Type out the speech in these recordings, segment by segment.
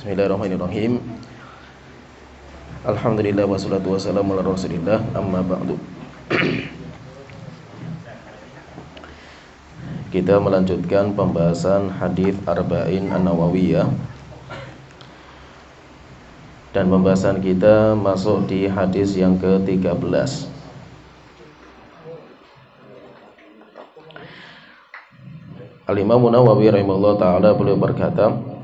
Bismillahirrahmanirrahim. Alhamdulillah wassalatu wassalamu ala Rasulillah, amma ba'du. Kita melanjutkan pembahasan hadis Arba'in An-Nawawiyah. Dan pembahasan kita masuk di hadis yang ke-13. Al-Imam Nawawi rahimahullah ta'ala beliau berkata,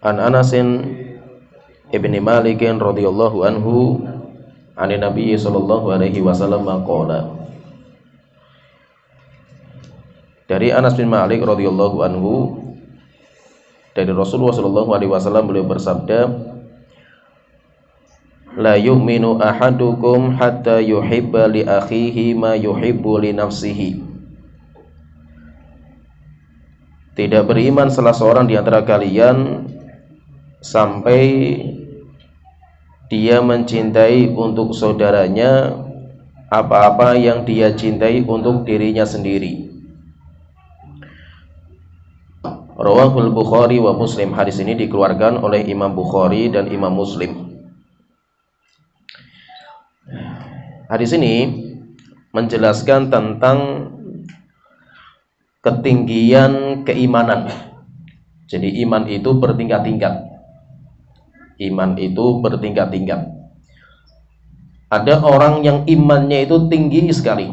An Anasin ibni Malikin radhiyallahu anhu ani Nabi sallallahu alaihi wasallam qala. Dari Anas bin Malik radhiyallahu anhu, dari Rasulullah sallallahu alaihi wasallam beliau bersabda, la yu'minu ahadukum hatta yuhibba li akhihi ma yuhibbu li nafsihi. Tidak beriman salah seorang di antara kalian sampai dia mencintai untuk saudaranya apa-apa yang dia cintai untuk dirinya sendiri. Rawahul Bukhari wa Muslim. Hadis ini dikeluarkan oleh Imam Bukhari dan Imam Muslim. Hadis ini menjelaskan tentang ketinggian keimanan. Jadi iman itu bertingkat-tingkat. Iman itu bertingkat-tingkat. Ada orang yang imannya itu tinggi sekali.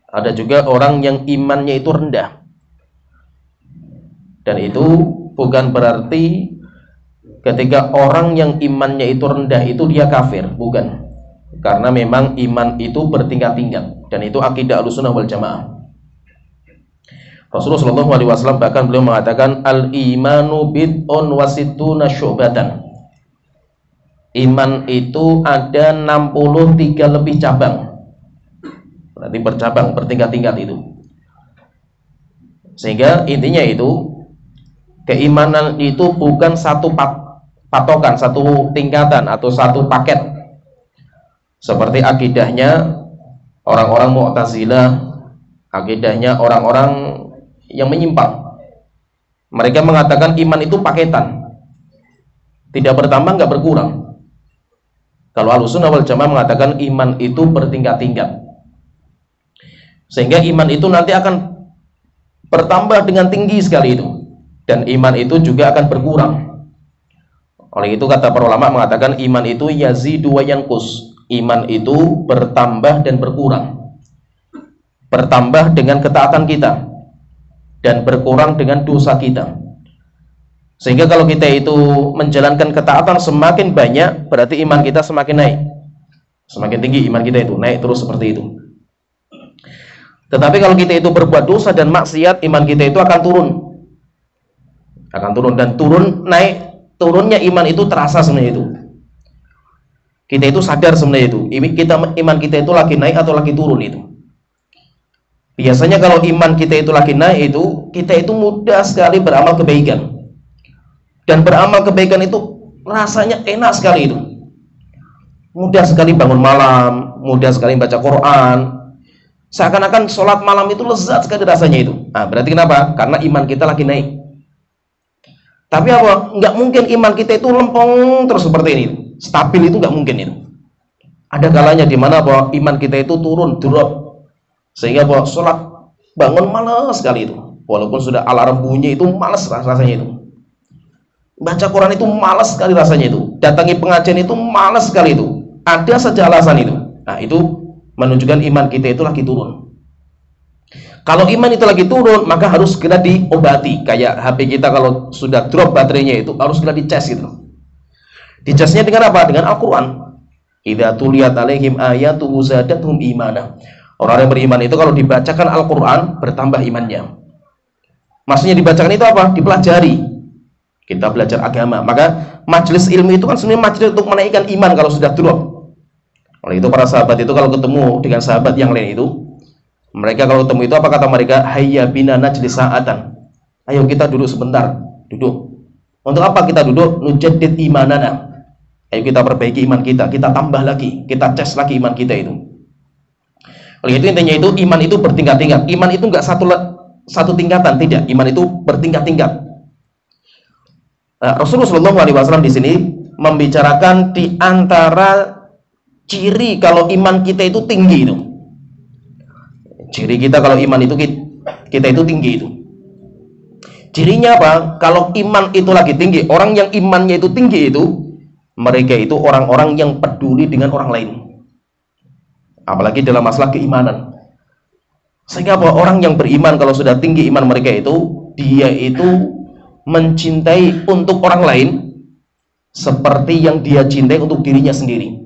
Ada juga orang yang imannya itu rendah. Dan itu bukan berarti ketika orang yang imannya itu rendah itu dia kafir, bukan. Karena memang iman itu bertingkat-tingkat, dan itu akidah Ahlussunnah wal Jamaah. Rasulullah sallallahu alaihi wasallam bahkan beliau mengatakan al-imanu bid'un wa sittuna syu'batan. Iman itu ada 63 lebih cabang. Berarti bercabang, bertingkat-tingkat itu. Sehingga intinya itu keimanan itu bukan satu patokan, satu tingkatan atau satu paket. Seperti akidahnya orang-orang Mu'tazilah, akidahnya orang-orang yang menyimpang. Mereka mengatakan iman itu paketan, tidak bertambah, nggak berkurang. Kalau Ahlussunnah wal Jamaah mengatakan iman itu bertingkat-tingkat, sehingga iman itu nanti akan bertambah dengan tinggi sekali itu, dan iman itu juga akan berkurang. Oleh itu kata para ulama mengatakan iman itu yazidu wa yanqus. Iman itu bertambah dan berkurang. Bertambah dengan ketaatan kita dan berkurang dengan dosa kita. Sehingga kalau kita itu menjalankan ketaatan semakin banyak, berarti iman kita semakin naik. Semakin tinggi iman kita itu, naik terus seperti itu. Tetapi kalau kita itu berbuat dosa dan maksiat, iman kita itu akan turun. Akan turun dan turun, naik. Turunnya iman itu terasa sebenarnya itu. Kita itu sadar sebenarnya itu. Iman kita itu lagi naik atau lagi turun itu. Biasanya kalau iman kita itu lagi naik itu, kita itu mudah sekali beramal kebaikan. Dan beramal kebaikan itu rasanya enak sekali itu. Mudah sekali bangun malam, mudah sekali baca Quran. Seakan-akan sholat malam itu lezat sekali rasanya itu. Nah, berarti kenapa? Karena iman kita lagi naik. Tapi apa? Nggak mungkin iman kita itu lempeng terus seperti ini. Stabil itu nggak mungkin itu. Ada kalanya di mana apa? Iman kita itu turun, drop. Sehingga bahwa sholat bangun malas sekali itu. Walaupun sudah alarm bunyi itu malas rasanya itu. Baca Quran itu malas sekali rasanya itu. Datangi pengajian itu malas sekali itu. Ada saja alasan itu. Nah, itu menunjukkan iman kita itu lagi turun. Kalau iman itu lagi turun, maka harus segera diobati. Kayak HP kita kalau sudah drop baterainya itu harus segera dicas gitu. Dicasnya dengan apa? Dengan Al-Quran. Idza tuliyat alaihim ayatuhu zadatuhum imana. Orang yang beriman itu kalau dibacakan Al-Quran bertambah imannya. Maksudnya dibacakan itu apa? Dipelajari. Kita belajar agama. Maka majelis ilmu itu kan sebenarnya majelis untuk menaikkan iman kalau sudah drop. Oleh itu para sahabat itu kalau ketemu dengan sahabat yang lain itu, mereka kalau ketemu itu apa kata mereka? Hayya bina najlis sa'atan. Ayo kita duduk sebentar. Duduk. Untuk apa kita duduk? Nujaddid imanana. Ayo kita perbaiki iman kita, kita tambah lagi, kita cas lagi iman kita itu. Oleh itu intinya itu iman itu bertingkat-tingkat. Iman itu enggak satu tingkatan, tidak. Iman itu bertingkat-tingkat. Rasulullah SAW di sini membicarakan di antara ciri kalau iman kita itu tinggi itu. Ciri kita kalau iman itu kita itu tinggi itu. Cirinya apa? Kalau iman itu lagi tinggi, orang yang imannya itu tinggi itu, mereka itu orang-orang yang peduli dengan orang lain. Apalagi dalam masalah keimanan. Sehingga apa? Orang yang beriman kalau sudah tinggi iman mereka itu, dia itu mencintai untuk orang lain seperti yang dia cintai untuk dirinya sendiri.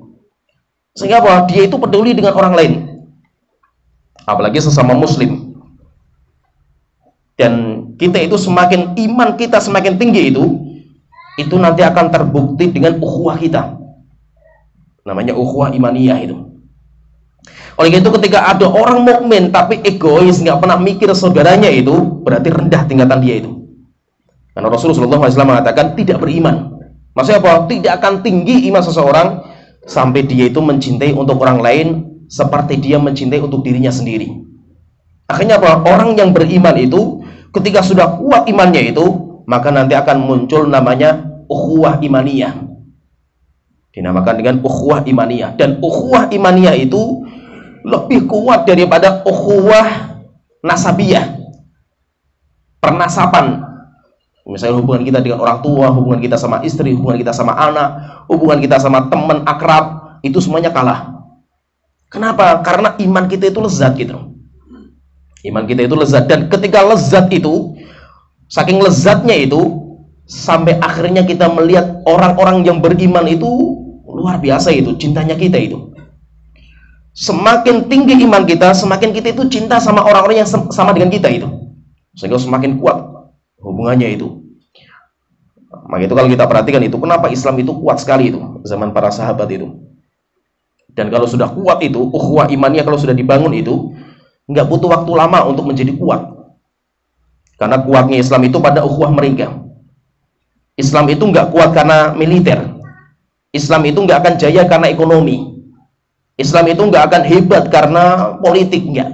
Sehingga apa? Dia itu peduli dengan orang lain. Apalagi sesama muslim. Dan kita itu semakin iman kita semakin tinggi itu nanti akan terbukti dengan ukhuwah kita. Namanya ukhuwah imaniyah itu. Oleh itu ketika ada orang mukmin tapi egois, nggak pernah mikir saudaranya, itu berarti rendah tingkatan dia itu. Karena Rasulullah SAW mengatakan tidak beriman. Maksudnya apa? Tidak akan tinggi iman seseorang sampai dia itu mencintai untuk orang lain seperti dia mencintai untuk dirinya sendiri. Akhirnya apa? Orang yang beriman itu ketika sudah kuat imannya itu, maka nanti akan muncul namanya ukhuwah imaniyah. Dinamakan dengan ukhuwah imaniyah. Dan ukhuwah imaniyah itu lebih kuat daripada ukhuwah nasabiyah. Pernasaban. Misalnya hubungan kita dengan orang tua, hubungan kita sama istri, hubungan kita sama anak, hubungan kita sama teman akrab, itu semuanya kalah. Kenapa? Karena iman kita itu lezat gitu. Iman kita itu lezat, dan ketika lezat itu, saking lezatnya itu, sampai akhirnya kita melihat orang-orang yang beriman itu luar biasa itu, cintanya kita itu. Semakin tinggi iman kita, semakin kita itu cinta sama orang-orang yang sama dengan kita itu. Sehingga semakin kuat hubungannya itu. Maka itu kalau kita perhatikan itu, kenapa Islam itu kuat sekali itu, zaman para sahabat itu. Dan kalau sudah kuat itu, ukhuwah imannya kalau sudah dibangun itu, nggak butuh waktu lama untuk menjadi kuat. Karena kuatnya Islam itu pada ukhuwah mereka. Islam itu nggak kuat karena militer. Islam itu nggak akan jaya karena ekonomi. Islam itu nggak akan hebat karena politik, nggak.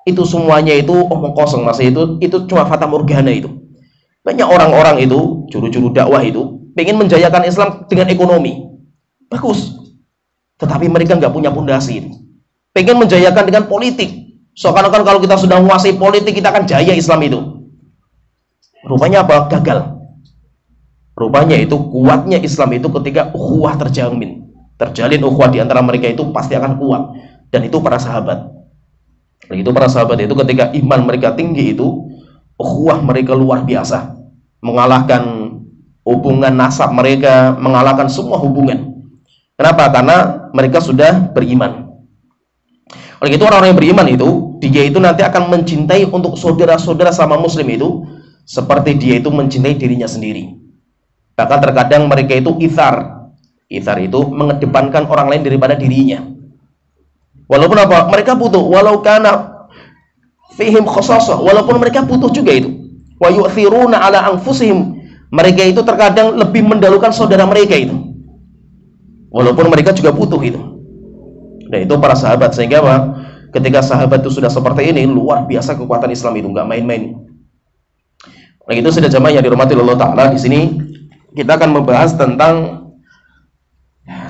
Itu semuanya itu omong kosong, masa itu cuma fata morgana itu. Banyak orang-orang itu, juru-juru dakwah itu, pengen menjayakan Islam dengan ekonomi. Bagus. Tetapi mereka nggak punya pondasi itu. Pengen menjayakan dengan politik. Seakan-akan kalau kita sudah menguasai politik, kita akan jaya Islam itu. Rupanya apa? Gagal. Rupanya itu kuatnya Islam itu ketika ukhuwah terjalin ukhuwah di antara mereka itu pasti akan kuat. Dan itu para sahabat. Begitu para sahabat itu ketika iman mereka tinggi itu, ukhuwah mereka luar biasa. Mengalahkan hubungan nasab mereka, mengalahkan semua hubungan. Kenapa? Karena mereka sudah beriman. Oleh itu orang-orang yang beriman itu, dia itu nanti akan mencintai untuk saudara-saudara sama muslim itu seperti dia itu mencintai dirinya sendiri. Bahkan terkadang mereka itu ithar. Ithar itu mengedepankan orang lain daripada dirinya. Walaupun apa? Mereka butuh. Walau kana fihim khasasah. Walaupun mereka butuh juga itu. Wa yu'thiruna ala anfusihim. Mereka itu terkadang lebih mendahulukan saudara mereka itu. Walaupun mereka juga butuh itu. Dan itu para sahabat. Sehingga apa? Ketika sahabat itu sudah seperti ini, luar biasa kekuatan Islam itu, nggak main-main. Nah, itu sudah jamaah yang dirahmati Allah Ta'ala. Di sini kita akan membahas tentang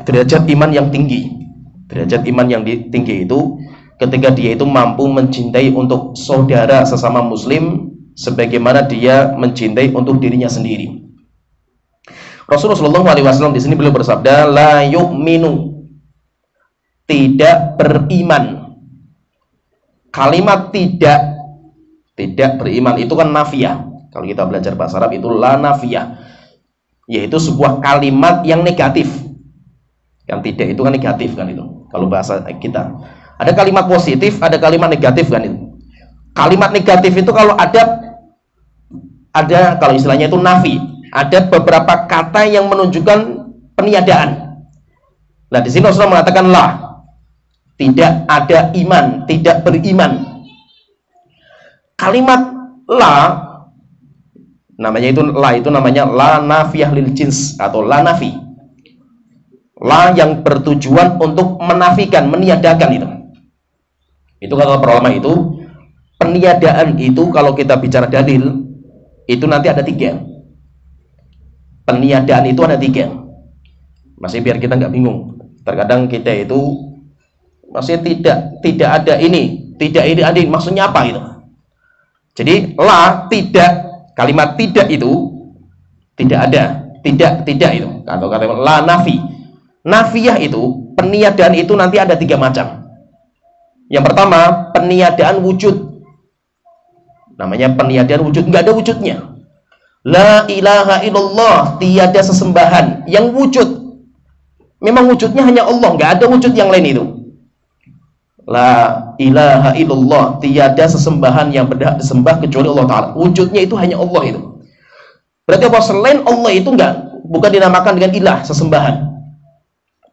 derajat iman yang tinggi. Derajat iman yang tinggi itu ketika dia itu mampu mencintai untuk saudara sesama muslim sebagaimana dia mencintai untuk dirinya sendiri. Rasulullah SAW di sini beliau bersabda, la yu'minu, tidak beriman. Kalimat tidak beriman itu kan nafiyah. Kalau kita belajar bahasa Arab itu la nafiyah, yaitu sebuah kalimat yang negatif. Yang tidak itu kan negatif kan itu. Kalau bahasa kita ada kalimat positif, ada kalimat negatif kan itu. Kalimat negatif itu kalau ada kalau istilahnya itu nafi, ada beberapa kata yang menunjukkan peniadaan. Nah di sini Rasulullah mengatakan la, tidak ada iman, tidak beriman. Kalimat la namanya itu namanya la nafiyah lil jins atau la nafi. La yang bertujuan untuk menafikan, meniadakan itu. Itu kata para ulama itu, Peniadaan itu kalau kita bicara dalil itu nanti ada 3. Peniadaan itu ada 3. Masih biar kita nggak bingung. Terkadang kita itu masih tidak ada ini, tidak ini ada ini. Maksudnya apa itu? Jadi la, tidak, kalimat tidak itu tidak ada, tidak itu. Atau kalimat la nafi. Nafiyah itu, peniadaan itu nanti ada 3 macam. Yang pertama, peniadaan wujud. Namanya peniadaan wujud, nggak ada wujudnya. La ilaha illallah, tiada sesembahan yang wujud. Memang wujudnya hanya Allah, nggak ada wujud yang lain itu. La ilaha illallah, tiada sesembahan yang berhak disembah kecuali Allah Ta'ala. Wujudnya itu hanya Allah itu. Berarti apa? Selain Allah itu bukan dinamakan dengan ilah, sesembahan.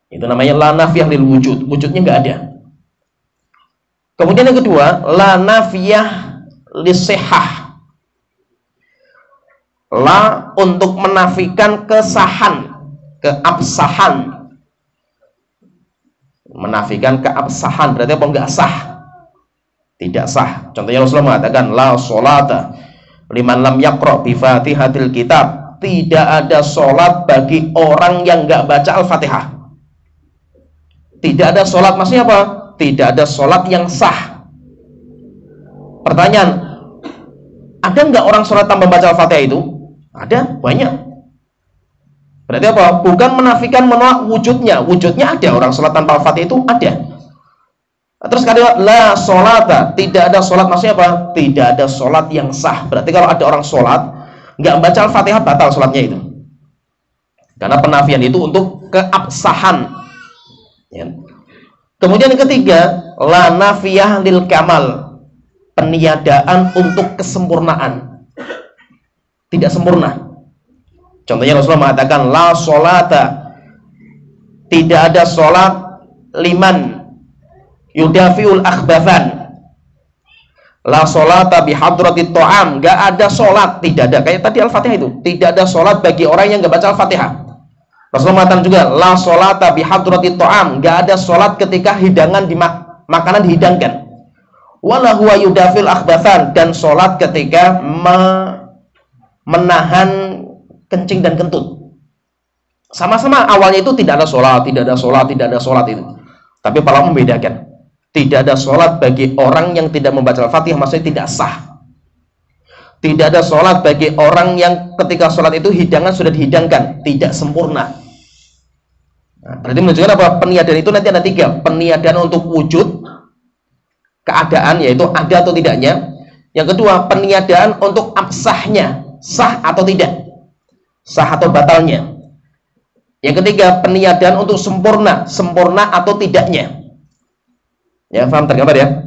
Itu namanya la nafiyah lil wujud. Wujudnya nggak ada. Kemudian yang kedua, la nafiyah lisihah. La untuk menafikan kesahan, keabsahan. Menafikan keabsahan berarti apa? Enggak sah, tidak sah. Contohnya Rasulullah mengatakan la sholata liman lam yaqra bi fatihatil kitab. Tidak ada sholat bagi orang yang enggak baca Al-Fatihah. Tidak ada sholat, maksudnya apa? Tidak ada sholat yang sah. Pertanyaan, ada enggak orang sholat tanpa baca Al-Fatihah itu? Ada, banyak. Berarti apa? Bukan menafikan, menolak wujudnya. Wujudnya ada, orang sholat tanpa Al-Fatihah itu ada. Terus kalimat la sholata, tidak ada sholat, maksudnya apa? Tidak ada sholat yang sah. Berarti kalau ada orang sholat nggak baca Al-Fatihah, batal sholatnya itu. Karena penafian itu untuk keabsahan. Ya. Kemudian yang ketiga, la nafiyah lil kamal, peniadaan untuk kesempurnaan. Tidak sempurna. Contohnya Rasulullah mengatakan la sholata, tidak ada sholat liman yudafiul akhbathan. La sholata bihadratit ta'am, gak ada sholat, tidak ada. Kayak tadi Al-Fatihah itu, tidak ada sholat bagi orang yang gak baca Al-Fatihah. Rasulullah mengatakan juga la sholata bihadratit ta'am, gak ada sholat ketika hidangan makanan dihidangkan. Wala huwa yudafil akhbathan, dan sholat ketika menahan kencing dan kentut. Sama-sama awalnya itu tidak ada sholat, tidak ada sholat, tidak ada sholat itu. Tapi para membedakan. Tidak ada sholat bagi orang yang tidak membaca Al-Fatihah, maksudnya tidak sah. Tidak ada sholat bagi orang yang ketika sholat itu hidangan sudah dihidangkan, tidak sempurna. Nah, berarti menunjukkan apa? Peniadaan itu nanti ada 3. Peniadaan untuk wujud, keadaan, yaitu ada atau tidaknya. Yang kedua, peniadaan untuk absahnya, sah atau tidak, sah atau batalnya. Yang ketiga, peniadaan untuk sempurna, sempurna atau tidaknya. Ya, paham tergambar ya?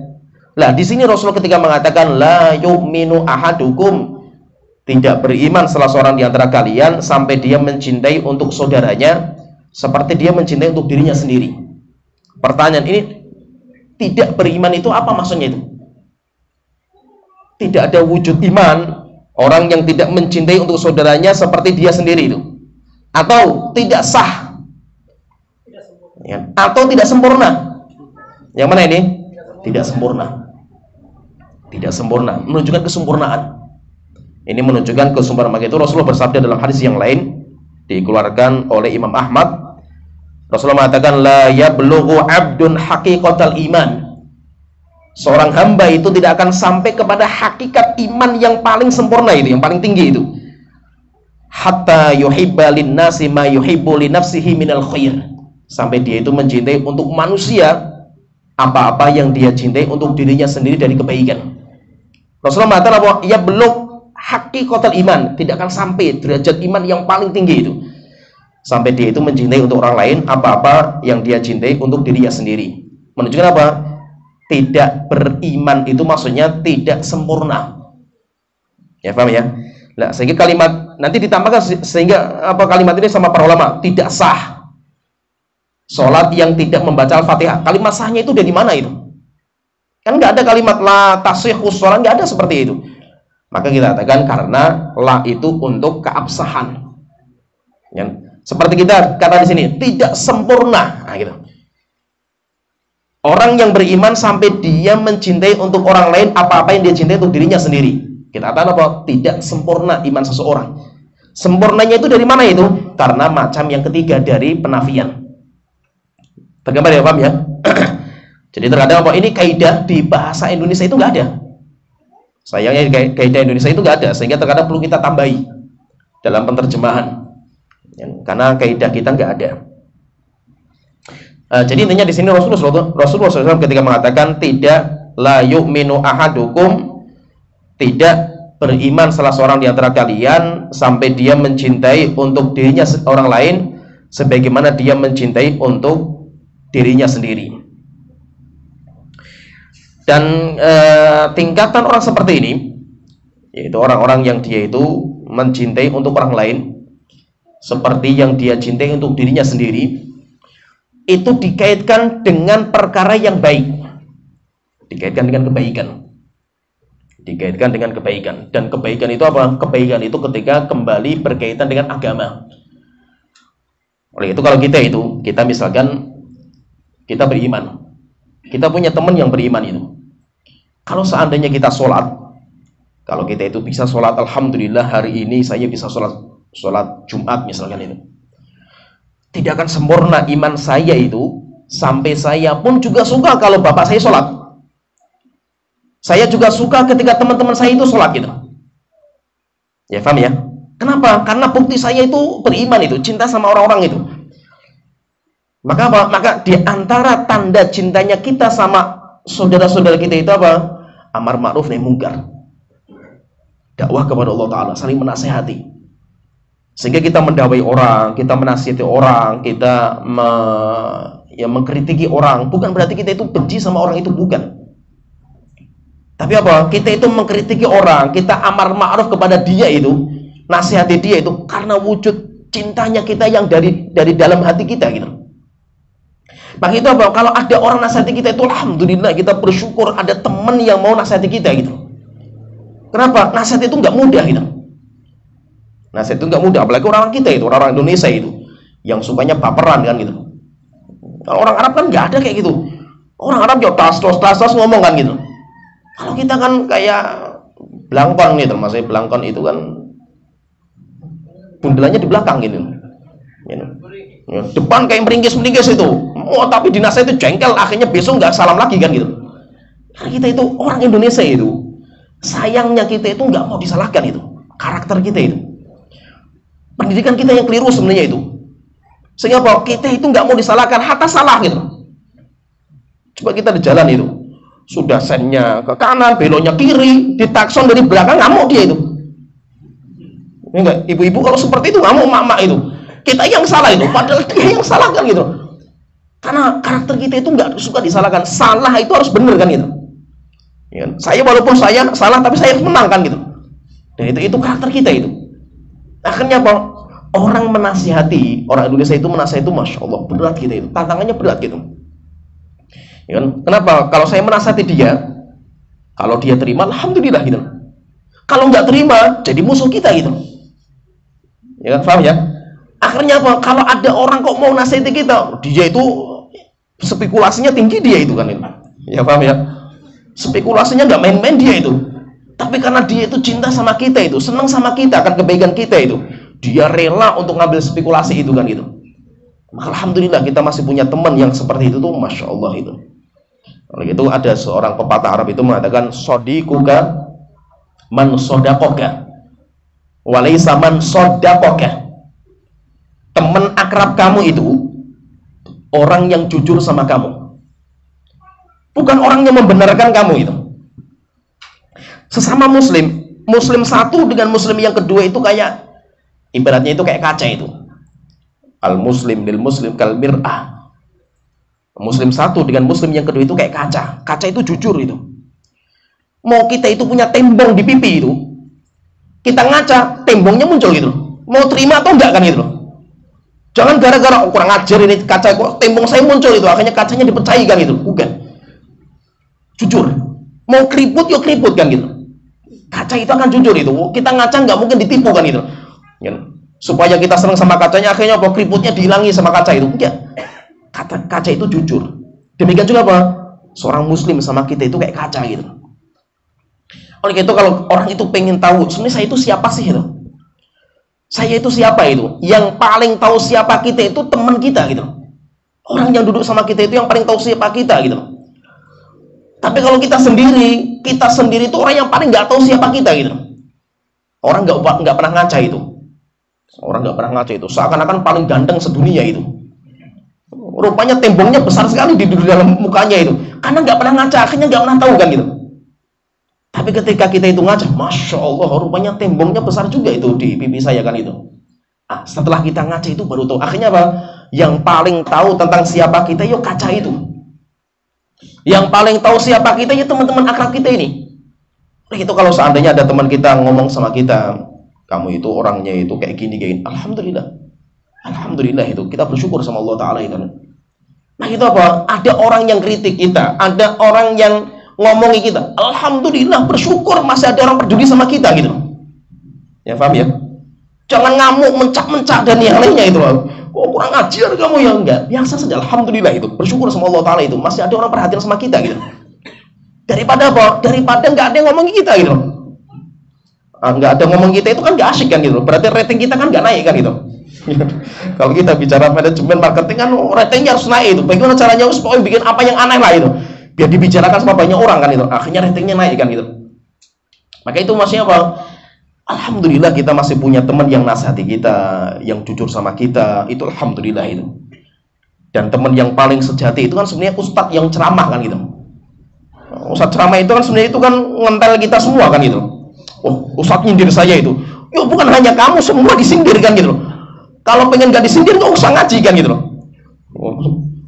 Nah, di sini Rasulullah ketika mengatakan la yu'minu ahadukum, tidak beriman salah seorang di antara kalian sampai dia mencintai untuk saudaranya seperti dia mencintai untuk dirinya sendiri. Pertanyaan ini, tidak beriman itu apa maksudnya itu? Tidak ada wujud iman orang yang tidak mencintai untuk saudaranya seperti dia sendiri itu, atau tidak sah, ya, atau tidak sempurna. Yang mana ini? Tidak sempurna. Tidak sempurna, menunjukkan kesempurnaan. Ini menunjukkan kesempurnaan. Maka itu Rasulullah bersabda dalam hadis yang lain, dikeluarkan oleh Imam Ahmad. Rasulullah mengatakan la yablughu 'abdun haqiqatal iman. Seorang hamba itu tidak akan sampai kepada hakikat iman yang paling sempurna itu, yang paling tinggi itu. Hatta yuhibba linnasi ma yuhibbu li nafsihi minal khair. Sampai dia itu mencintai untuk manusia apa-apa yang dia cintai untuk dirinya sendiri dari kebaikan. Rasulullah mengatakan bahwa ia belum haqiqatul iman, tidak akan sampai derajat iman yang paling tinggi itu. Sampai dia itu mencintai untuk orang lain apa-apa yang dia cintai untuk dirinya sendiri. Menunjukkan apa? Tidak beriman itu maksudnya tidak sempurna. Ya, paham ya? Nah, sehingga kalimat nanti ditambahkan sehingga apa kalimat ini sama para ulama, tidak sah. Sholat yang tidak membaca Al-Fatihah, kalimat sahnya itu dari mana itu? Kan nggak ada kalimat la tasihhu sholat, nggak ada seperti itu. Maka kita katakan karena la itu untuk keabsahan. Ya. Seperti kita kata di sini, tidak sempurna. Nah, gitu. Orang yang beriman sampai dia mencintai untuk orang lain apa-apa yang dia cintai untuk dirinya sendiri. Kita katakan apa? Tidak sempurna iman seseorang. Sempurnanya itu dari mana itu? Karena macam yang ketiga dari penafian. Tergambar ya, paham ya? Jadi terkadang apa? Ini kaidah di bahasa Indonesia itu nggak ada. Sayangnya kaidah Indonesia itu nggak ada, sehingga terkadang perlu kita tambahi dalam penerjemahan. Karena kaidah kita nggak ada. Jadi intinya di sini Rasulullah SAW ketika mengatakan tidak la yu'minu ahadukum, tidak beriman salah seorang di antara kalian sampai dia mencintai untuk dirinya orang lain sebagaimana dia mencintai untuk dirinya sendiri. Dan tingkatan orang seperti ini, yaitu orang-orang yang dia itu mencintai untuk orang lain seperti yang dia cintai untuk dirinya sendiri, itu dikaitkan dengan perkara yang baik, dikaitkan dengan kebaikan, dikaitkan dengan kebaikan. Dan kebaikan itu apa? Kebaikan itu ketika kembali berkaitan dengan agama. Oleh itu kalau kita misalkan kita beriman, kita punya teman yang beriman itu, kalau seandainya kita sholat, kalau kita itu bisa sholat, alhamdulillah hari ini saya bisa sholat Jumat misalkan itu, tidak akan sempurna iman saya itu sampai saya pun juga suka kalau bapak saya sholat. Saya juga suka ketika teman-teman saya itu sholat gitu. Ya, paham ya? Kenapa? Karena bukti saya itu beriman itu, cinta sama orang-orang itu. Maka apa? Maka di antara tanda cintanya kita sama saudara-saudara kita itu apa? Amar ma'ruf nahi mungkar. Dakwah kepada Allah Ta'ala, saling menasihati. Sehingga kita mendawai orang, kita menasihati orang, kita mengkritiki orang. Bukan berarti kita itu benci sama orang itu, bukan. Tapi apa? Kita itu mengkritiki orang, kita amar ma'ruf kepada dia itu, nasihati dia itu karena wujud cintanya kita yang dari dalam hati kita gitu. Maka itu apa? Kalau ada orang nasihati kita itu, alhamdulillah kita bersyukur ada teman yang mau nasihati kita gitu. Kenapa? Nasihat itu nggak mudah gitu. Nasihat itu nggak mudah, apalagi orang kita itu, orang Indonesia itu, yang sukanya baperan kan gitu. Kalau orang Arab kan nggak ada kayak gitu. Orang Arab ya tas ngomong kan gitu. Kalau kita kan kayak belangkon gitu, maksudnya belangkon itu kan bundelannya di belakang gitu. Ya, depan kayak meringkis itu. Oh, tapi dinasihati itu jengkel, akhirnya besok nggak salam lagi kan gitu. Karena kita itu orang Indonesia itu, sayangnya kita itu nggak mau disalahkan itu, karakter kita itu. Pendidikan kita yang keliru sebenarnya itu. Sehingga apa? Kita itu nggak mau disalahkan, hatta salah gitu. Coba kita di jalan itu, sudah sennya ke kanan, beloknya kiri, ditakson dari belakang, ngamuk dia itu. Enggak, ibu-ibu kalau seperti itu ngamuk, mak-mak itu. Kita yang salah itu, padahal dia yang salah kan gitu. Karena karakter kita itu nggak suka disalahkan. Salah itu harus benar kan gitu. Ya, saya walaupun saya salah, tapi saya harus menang kan gitu. Dan itu karakter kita itu. Akhirnya apa? Orang menasihati, orang Indonesia itu menasihati itu, masya Allah berat kita itu, tantangannya berat gitu. Ya kan? Kenapa? Kalau saya menasihati dia, kalau dia terima, alhamdulillah gitu. Kalau nggak terima, jadi musuh kita gitu. Ya kan? Paham ya? Akhirnya apa? Kalau ada orang kok mau nasihati kita, dia itu spekulasinya tinggi dia itu kan itu. Ya paham ya? Spekulasinya nggak main-main dia itu. Tapi karena dia itu cinta sama kita itu, senang sama kita, akan kebaikan kita itu, dia rela untuk ngambil spekulasi itu kan gitu. Maka alhamdulillah kita masih punya teman yang seperti itu tuh, masya Allah itu. Oleh itu ada seorang pepatah Arab itu mengatakan, sodikuka man sodakoka, walaysa man sodakoka. Teman akrab kamu itu orang yang jujur sama kamu, bukan orang yang membenarkan kamu itu. Sesama muslim satu dengan muslim yang kedua itu kayak, ibaratnya itu kayak kaca itu. Al muslim lil muslim kal mir'ah. Muslim satu dengan muslim yang kedua itu kayak kaca. Kaca itu jujur itu. Mau kita itu punya tembong di pipi itu, kita ngaca, tembongnya muncul gitu. Mau terima atau enggak kan gitu. Jangan gara-gara kurang ajar ini kaca, tembong saya muncul itu, akhirnya kacanya dipecahi kan gitu. Bukan. Jujur. Mau keriput yuk keriput kan gitu. Kaca itu akan jujur itu. Kita ngaca nggak mungkin ditipu kan itu. Ya. Supaya kita senang sama kacanya, akhirnya apa? Keriputnya dihilangi sama kaca itu. Enggak. Kaca itu jujur. Demikian juga apa? Seorang muslim sama kita itu kayak kaca gitu. Oleh itu kalau orang itu pengen tahu sebenarnya saya itu siapa sih itu, saya itu siapa itu, yang paling tahu siapa kita itu teman kita gitu. Orang yang duduk sama kita itu yang paling tahu siapa kita gitu. Tapi kalau kita sendiri itu orang yang paling nggak tahu siapa kita gitu. Orang nggak pernah ngaca itu. Orang nggak pernah ngaca itu. Seakan-akan paling ganteng sedunia itu. Rupanya tembongnya besar sekali di dalam mukanya itu. Karena nggak pernah ngaca, akhirnya nggak pernah tahu kan gitu. Tapi ketika kita itu ngaca, masya Allah, rupanya tembongnya besar juga itu di pipi saya kan itu. Nah, setelah kita ngaca itu baru tahu. Akhirnya apa? Yang paling tahu tentang siapa kita, yuk kaca itu. Yang paling tahu siapa kita, ya teman-teman akrab kita ini. Itu kalau seandainya ada teman kita ngomong sama kita, kamu itu orangnya itu kayak gini, alhamdulillah, alhamdulillah itu kita bersyukur sama Allah Taala itu. Nah itu apa? Ada orang yang kritik kita, ada orang yang ngomongi kita, alhamdulillah bersyukur masih ada orang peduli sama kita gitu. Ya paham ya? Jangan ngamuk, mencak-mencak dan yang lainnya itu. Kok kurang ajar kamu ya? Enggak, biasa saja, alhamdulillah itu bersyukur sama Allah Taala itu masih ada orang perhatian sama kita gitu. Daripada apa? Daripada nggak ada yang ngomongin kita gitu. Nggak ada ngomong kita itu kan nggak asik kan gitu. Berarti rating kita kan nggak naik kan gitu. Kalau kita bicara manajemen marketing kan ratingnya harus naik itu. Bagaimana caranya supaya bikin apa yang aneh lah itu, biar dibicarakan sama banyak orang kan itu. Akhirnya ratingnya naik kan gitu. Maka itu maksudnya apa? Alhamdulillah kita masih punya teman yang nasihati kita, yang jujur sama kita. Itu alhamdulillah itu. Dan teman yang paling sejati itu kan sebenarnya ustadz yang ceramah kan gitu. Ustadz ceramah itu kan sebenarnya itu kan ngentel kita semua kan gitu. Oh, ustadz nyindir saya itu. Ya bukan hanya kamu, semua disindir kan gitu. Kalau pengen gak disindir nggak usah ngaji kan gitu.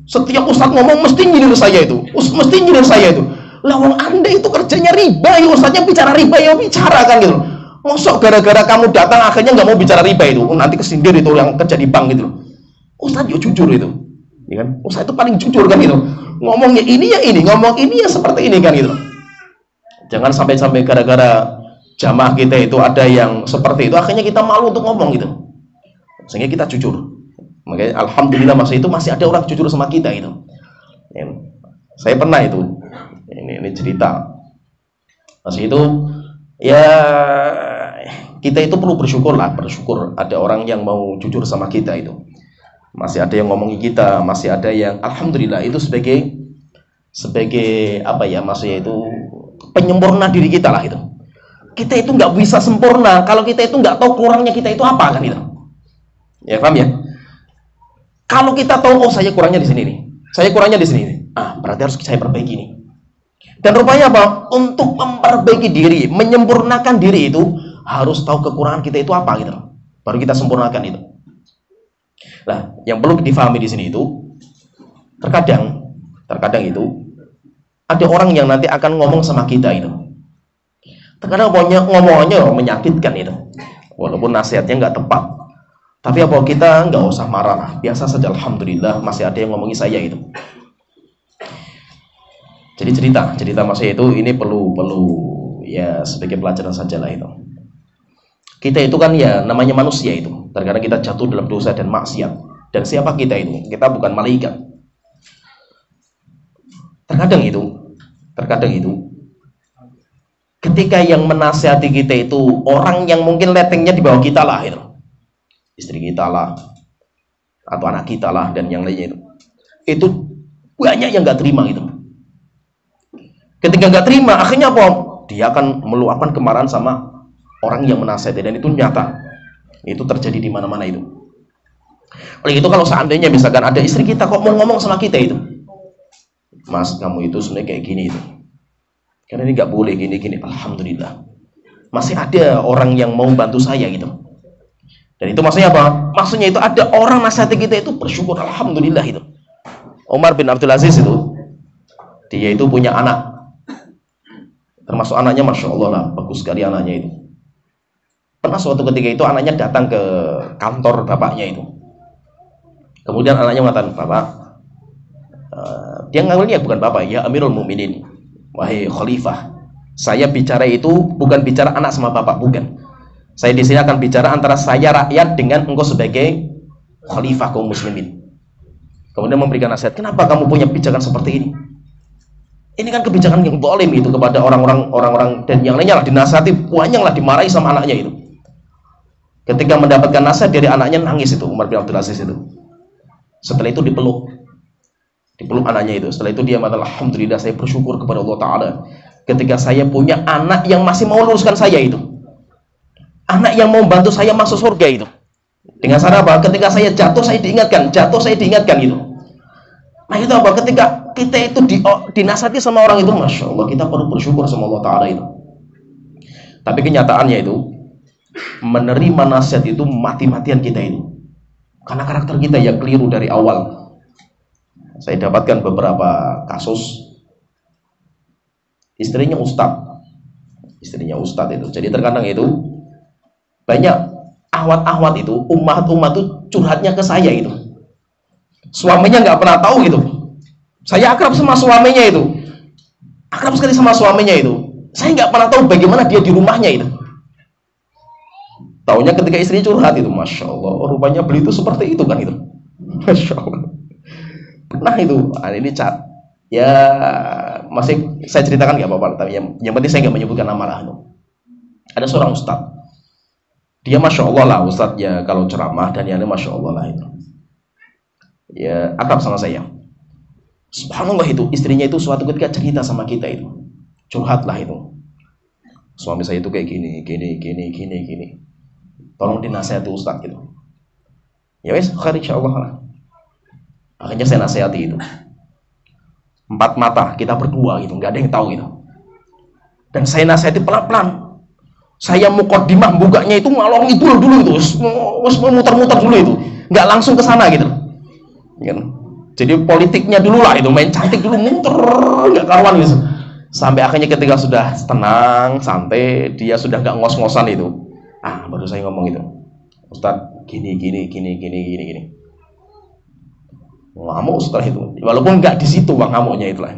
Setiap ustadz ngomong mesti nyindir saya itu. Mesti nyindir saya itu. Lah wong Anda itu kerjanya riba, ya ustadznya bicara riba ya bicara kan gitu. Mosok gara-gara kamu datang akhirnya nggak mau bicara riba itu. Nanti kesindir itu yang kerja di bank gitu. Ustadz ya jujur itu. Ya kan? Ustadz itu paling jujur kan gitu. Ngomongnya ini ya ini, ngomong ini ya seperti ini kan gitu. Jangan sampai gara-gara jamaah kita itu ada yang seperti itu akhirnya kita malu untuk ngomong gitu. Sehingga kita jujur. Makanya alhamdulillah masa itu masih ada orang jujur sama kita itu. Ya, saya pernah itu. Ini cerita. Masih itu ya kita itu perlu bersyukur lah, bersyukur ada orang yang mau jujur sama kita itu. Masih ada yang ngomongin kita, masih ada yang alhamdulillah itu sebagai apa ya, maksudnya itu penyempurna diri kita lah itu. Kita itu nggak bisa sempurna kalau kita itu nggak tahu kurangnya kita itu apa kan itu. Ya paham ya? Kalau kita tahu oh saya kurangnya di sini nih, saya kurangnya di sini nih, berarti harus saya perbaiki nih. Dan rupanya apa? Untuk memperbaiki diri, menyempurnakan diri itu harus tahu kekurangan kita itu apa gitu. Baru kita sempurnakan itu. Nah, yang perlu difahami di sini itu terkadang itu ada orang yang nanti akan ngomong sama kita itu. Terkadang ngomongnya menyakitkan itu. Walaupun nasihatnya nggak tepat. Tapi apa kita nggak usah marah lah. Biasa saja alhamdulillah masih ada yang ngomongin saya itu. Jadi cerita masih itu ini perlu ya sebagai pelajaran sajalah itu. Kita itu kan ya namanya manusia itu. Terkadang kita jatuh dalam dosa dan maksiat. Dan siapa kita itu? Kita bukan malaikat. Terkadang itu ketika yang menasihati kita itu orang yang mungkin ratingnya di bawah kita lah itu. Istri kita lah atau anak kita lah dan yang lainnya itu banyak yang nggak terima gitu. Ketika nggak terima akhirnya apa? Dia akan meluapkan kemarahan sama orang yang menasihati dan itu nyata. Itu terjadi di mana-mana itu. Oleh itu kalau seandainya misalkan ada istri kita kok mau ngomong sama kita itu, Mas kamu itu sebenarnya kayak gini itu. Karena ini nggak boleh gini-gini. Alhamdulillah masih ada orang yang mau bantu saya gitu. Dan itu maksudnya apa? Maksudnya itu ada orang nasihati kita itu bersyukur alhamdulillah itu. Umar bin Abdul Aziz itu dia itu punya anak. Termasuk anaknya masya Allah lah, bagus sekali anaknya itu. Pernah suatu ketika itu anaknya datang ke kantor bapaknya itu. Kemudian anaknya mengatakan, Bapak, dia ngambilnya bukan Bapak, ya Amirul Mukminin, wahai Khalifah. Saya bicara itu bukan bicara anak sama Bapak, bukan. Saya di sini akan bicara antara saya rakyat dengan engkau sebagai Khalifah kaum muslimin. Kemudian memberikan nasihat, kenapa kamu punya pijakan seperti ini? Ini kan kebijakan yang zalim itu kepada orang-orang dan yang lainnya lah, dinasihati, banyak lah dimarahi sama anaknya itu. Ketika mendapatkan nasihat dari anaknya nangis itu Umar bin Abdul Aziz itu. Setelah itu dipeluk anaknya itu. Setelah itu dia mengatakan, alhamdulillah saya bersyukur kepada Allah Ta'ala ketika saya punya anak yang masih mau luruskan saya itu, anak yang mau bantu saya masuk surga itu. Dengan cara apa? Ketika saya jatuh saya diingatkan gitu. Nah itu apa? Ketika kita itu dinasihati sama orang itu, Masya Allah, kita perlu bersyukur sama Allah Ta'ala itu. Tapi kenyataannya itu, menerima nasihat itu mati-matian kita itu, karena karakter kita yang keliru dari awal. Saya dapatkan beberapa kasus istrinya ustadz itu. Jadi terkadang itu banyak ahwat itu, umat itu curhatnya ke saya itu. Suaminya nggak pernah tahu gitu. Saya akrab sama suaminya itu, akrab sekali sama suaminya itu. Saya nggak pernah tahu bagaimana dia di rumahnya itu. Taunya ketika istrinya curhat itu, Masya Allah, rupanya beli itu seperti itu kan itu. Masya Allah. Nah itu, ini cat. Ya masih saya ceritakan nggak apa-apa, tapi yang penting saya nggak menyebutkan nama lah itu. Ada seorang ustadz, dia Masya Allah lah ustadz ya, kalau ceramah dan yang lain Masya Allah lah itu. Ya akrab sama saya. Subhanallah itu, istrinya itu suatu ketika cerita sama kita itu, curhat lah itu. Suami saya itu kayak gini. Tolong dinasihati ustaz gitu. Ya wes, khair insyaallah lah. Akhirnya saya nasihati itu. 4 mata kita berdua gitu, nggak ada yang tahu gitu. Dan saya nasihati pelan-pelan. Saya muqaddimah bukanya itu ngalor ngidul dulu itu, wes muter-muter dulu itu, nggak langsung ke sana gitu. Jadi politiknya dulu lah itu, main cantik dulu, muter nggak karuan gitu. Sampai akhirnya ketika sudah tenang, santai, dia sudah nggak ngos-ngosan itu. Baru saya ngomong itu, Ustadz gini. Ngamuk setelah itu, walaupun nggak di situ bang ngamuknya itu lah.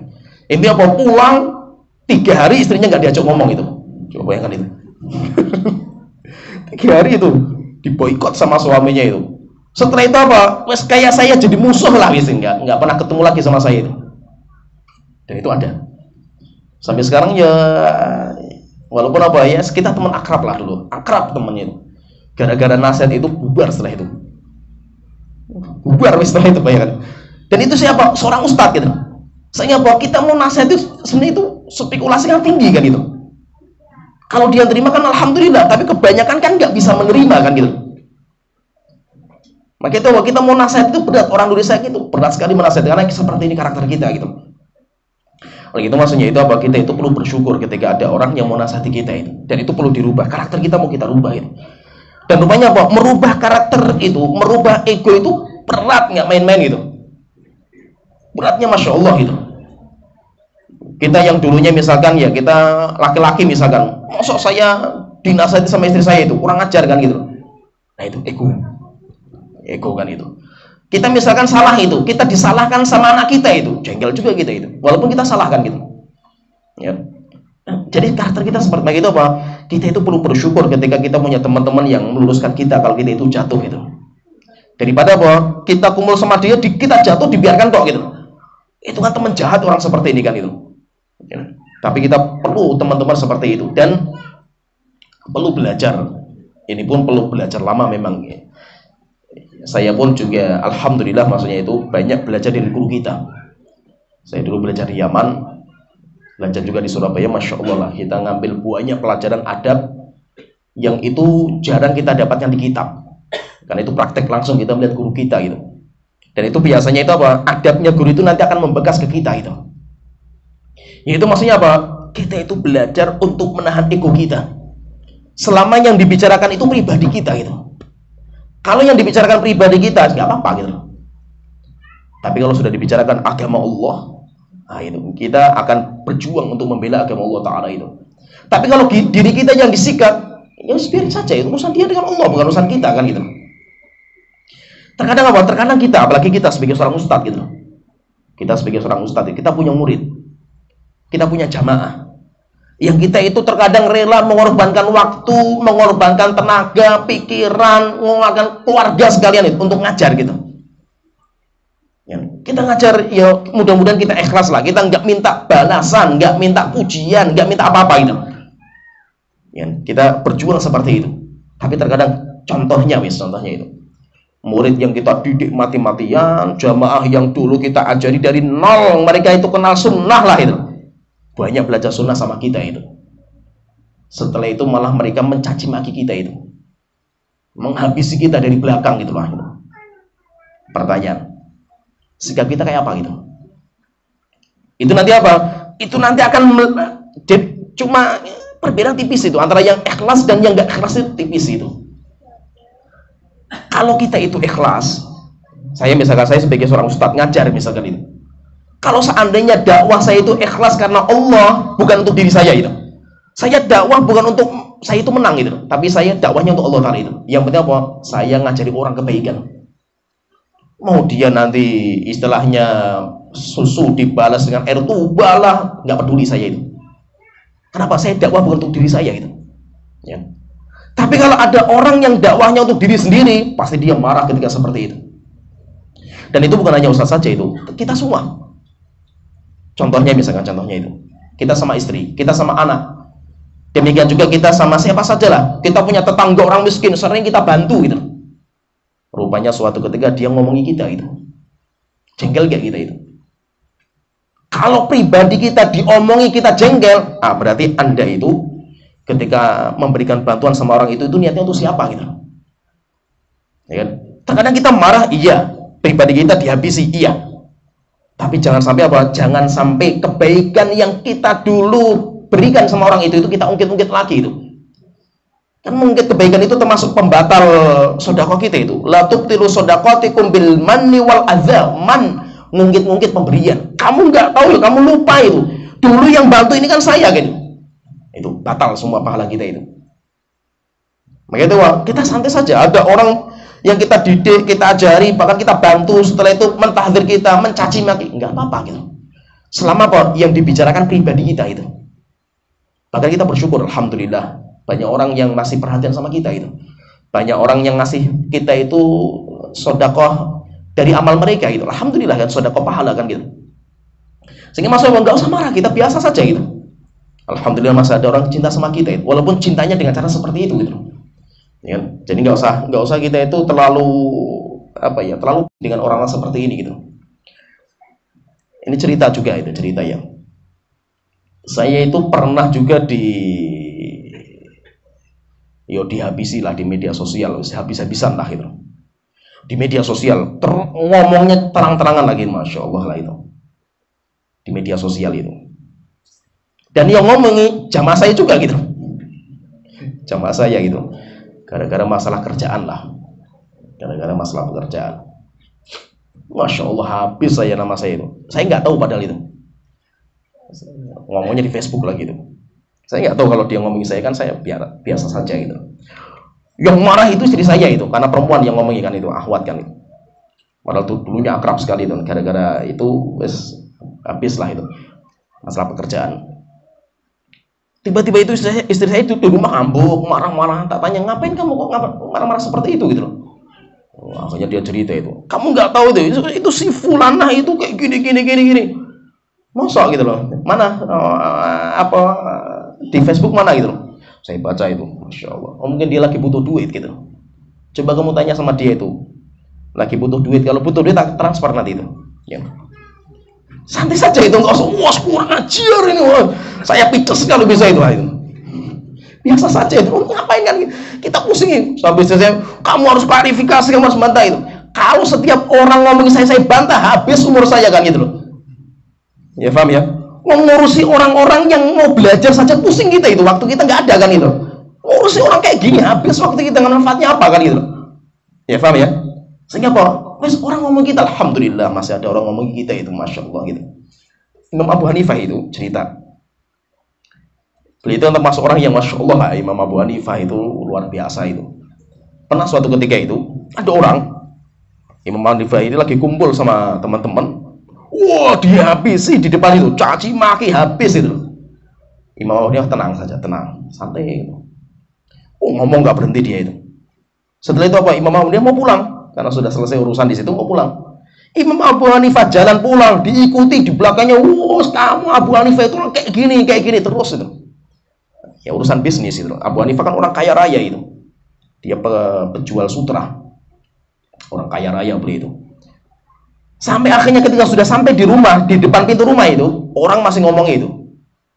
Ini apa pulang 3 hari istrinya nggak diajak ngomong itu. Coba bayangkan itu. 3 hari itu diboikot sama suaminya itu. Setelah itu apa? Wes kayak saya jadi musuh lah, wis nggak pernah ketemu lagi sama saya itu. Dan itu ada. Sampai sekarang ya. Walaupun apa ya, kita teman akrab lah dulu, akrab temannya itu. Gara-gara nasihat itu bubar setelah itu. Bubar setelah itu bayangkan. Dan itu siapa? Seorang ustadz gitu. Saya apa? Kita mau nasihat itu sebenarnya itu spekulasi yang tinggi kan itu. Kalau dia terima kan alhamdulillah, tapi kebanyakan kan nggak bisa menerima kan gitu. Maka itu kita mau nasihat itu berat, orang Indonesia itu berat sekali menasihati karena seperti ini karakter kita gitu. Oleh itu maksudnya itu apa? Kita itu perlu bersyukur ketika ada orang yang mau nasihati kita itu. Dan itu perlu dirubah. Karakter kita mau kita rubah itu. Dan rupanya apa? Merubah karakter itu, merubah ego itu berat, nggak main-main gitu. Beratnya Masya Allah gitu. Kita yang dulunya misalkan ya, kita laki-laki misalkan, masa saya dinasihati sama istri saya itu, kurang ajar kan gitu. Nah itu ego kan itu. Kita misalkan salah itu, kita disalahkan sama anak kita itu, jengkel juga kita itu, walaupun kita salahkan gitu. Ya. Jadi karakter kita seperti itu apa? Kita itu perlu bersyukur ketika kita punya teman-teman yang meluruskan kita kalau kita itu jatuh gitu. Daripada apa? Kita kumpul sama dia, kita jatuh dibiarkan kok gitu. Itu kan teman jahat orang seperti ini kan itu. Ya. Tapi kita perlu teman-teman seperti itu dan perlu belajar. Ini pun perlu belajar lama memang. Ya. Saya pun juga alhamdulillah maksudnya itu banyak belajar dari guru kita. Saya dulu belajar di Yaman, belajar juga di Surabaya, Masya Allah lah. Kita ngambil banyak pelajaran adab yang itu jarang kita dapatkan di kitab. Karena itu praktek langsung kita melihat guru kita gitu. Dan itu biasanya itu apa? Adabnya guru itu nanti akan membekas ke kita itu. Itu maksudnya apa? Kita itu belajar untuk menahan ego kita. Selama yang dibicarakan itu pribadi kita gitu. Kalau yang dibicarakan pribadi kita, nggak apa-apa gitu. Tapi kalau sudah dibicarakan agama Allah, nah itu kita akan berjuang untuk membela agama Allah Ta'ala itu. Tapi kalau diri kita yang disikat, ya biarin saja, itu urusan dia dengan Allah, bukan urusan kita kan gitu. Terkadang apa? Terkadang kita, apalagi kita sebagai seorang ustadz gitu. Kita sebagai seorang ustadz, kita punya murid, kita punya jamaah. Yang kita itu terkadang rela mengorbankan waktu, mengorbankan tenaga, pikiran, mengorbankan keluarga sekalian itu untuk ngajar gitu. Ya, kita ngajar, ya mudah-mudahan kita ikhlas lah. Kita nggak minta balasan, nggak minta pujian, nggak minta apa-apa itu. Ya, kita berjuang seperti itu. Tapi terkadang contohnya itu. Murid yang kita didik mati-matian, jamaah yang dulu kita ajari dari nol, mereka itu kenal sunnah lah itu. Banyak belajar sunnah sama kita itu. Setelah itu malah mereka mencaci maki kita itu. Menghabisi kita dari belakang gitu lah. Pertanyaan, sikap kita kayak apa gitu? Itu nanti apa? Itu nanti akan cuma perbedaan tipis itu antara yang ikhlas dan yang gak ikhlas, itu tipis itu. Kalau kita itu ikhlas, saya sebagai seorang ustadz ngajar misalkan itu, kalau seandainya dakwah saya itu ikhlas karena Allah, bukan untuk diri saya itu, saya dakwah bukan untuk saya itu menang itu, tapi saya dakwahnya untuk Allah Ta'ala itu. Yang penting apa? Saya ngajari orang kebaikan. Mau dia nanti istilahnya susu dibalas dengan air tuba lah, nggak peduli saya itu. Kenapa? Saya dakwah bukan untuk diri saya itu. Ya. Tapi kalau ada orang yang dakwahnya untuk diri sendiri, pasti dia marah ketika seperti itu. Dan itu bukan hanya ustaz saja itu, kita semua. Contohnya misalkan itu, kita sama istri, kita sama anak. Demikian juga kita sama siapa saja lah. Kita punya tetangga orang miskin, sering kita bantu gitu. Rupanya suatu ketika dia ngomongi kita itu, jengkel gak kita itu? Kalau pribadi kita diomongi kita jengkel, berarti Anda itu ketika memberikan bantuan sama orang itu niatnya untuk siapa gitu? Ya kan? Terkadang kita marah, iya. Pribadi kita dihabisi, iya. Tapi jangan sampai apa? Jangan sampai kebaikan yang kita dulu berikan sama orang itu kita ungkit-ungkit lagi itu. Kan mungkit kebaikan itu termasuk pembatal sedekah kita itu. La tubtilu shadaqatikum bil manni wal adza. Man, ngungkit-ngungkit pemberian. Kamu nggak tahu ya, kamu lupa itu. Dulu yang bantu ini kan saya kan. Itu batal semua pahala kita itu. Makanya itu kita santai saja. Ada orang yang kita didik, kita ajari, bahkan kita bantu, setelah itu mentahdir kita, mencaci maki, nggak apa-apa gitu. Selama apa yang dibicarakan pribadi kita itu. Bahkan kita bersyukur, alhamdulillah, banyak orang yang masih perhatian sama kita itu. Banyak orang yang ngasih kita itu sedekah dari amal mereka itu. Alhamdulillah kan, sedekah pahala kan gitu. Sehingga maksudnya nggak usah marah, kita biasa saja gitu. Alhamdulillah masih ada orang cinta sama kita itu, walaupun cintanya dengan cara seperti itu gitu. Ya, jadi nggak usah kita itu terlalu terlalu dengan orang seperti ini gitu. Ini cerita juga itu, cerita yang saya itu pernah juga dihabisi lah di media sosial, habis-habisan lah itu. Di media sosial, ngomongnya terang-terangan lagi, masya Allah lah itu. Di media sosial itu. Dan yang ngomongi jamaah saya juga gitu. Jamaah saya gitu. Gara-gara masalah kerjaan lah. Gara-gara masalah pekerjaan. Masya Allah habis saya nama saya itu. Saya nggak tahu padahal itu. Ngomongnya di Facebook lah gitu. Saya nggak tahu kalau dia ngomongin saya kan saya biasa saja gitu. Yang marah itu istri saya itu. Karena perempuan yang ngomongin kan itu. Ahwat kan itu. Padahal tuh dulunya akrab sekali itu. Gara-gara itu habis lah itu. Masalah pekerjaan. Tiba-tiba itu istri saya itu di rumah ngambuk, marah-marah. Tak tanya, ngapain kamu kok marah-marah seperti itu gitu loh. Akhirnya dia cerita itu. Kamu nggak tahu itu si fulanah itu kayak gini. Masa gitu loh. Mana di Facebook mana gitu loh. Saya baca itu, masya Allah. Mungkin dia lagi butuh duit gitu. Coba kamu tanya sama dia itu. Lagi butuh duit. Kalau butuh duit tak transfer nanti itu. Ya. Santai saja itu, nggak usah wah kurang ajar ini, wah. Saya pices kalau bisa itu. Biasa saja itu, ngapain kan kita pusing sampai saya, kamu harus klarifikasi, kamu harus bantah itu. Kalau setiap orang ngomongin saya bantah, habis umur saya kan gitu loh. Ya paham ya? Mengurusi orang-orang yang mau belajar saja pusing kita itu, waktu kita nggak ada kan itu. Ngurusi orang kayak gini, habis waktu kita, manfaatnya apa kan gitu loh. Ya paham ya? Sehingga apa? Orang ngomong kita, alhamdulillah masih ada orang ngomong kita itu, masya Allah gitu. Imam Abu Hanifah itu cerita. Beliau itu termasuk orang yang masya Allah, Imam Abu Hanifah itu luar biasa itu. Pernah suatu ketika itu ada orang, Imam Abu Hanifah ini lagi kumpul sama teman-teman. Wah, dihabisi di depan itu, caci maki habis itu. Imam Abu Hanifah tenang saja, tenang, santai itu. Ngomong nggak berhenti dia itu. Setelah itu apa? Imam Abu Hanifah mau pulang. Karena sudah selesai urusan di situ, mau pulang. Imam Abu Hanifah jalan pulang, diikuti di belakangnya, wah kamu Abu Hanifah itu kayak gini terus itu. Ya urusan bisnis itu. Abu Hanifah kan orang kaya raya itu. Dia penjual sutra. Orang kaya raya beli itu. Sampai akhirnya ketika sudah sampai di rumah, di depan pintu rumah itu, orang masih ngomong itu.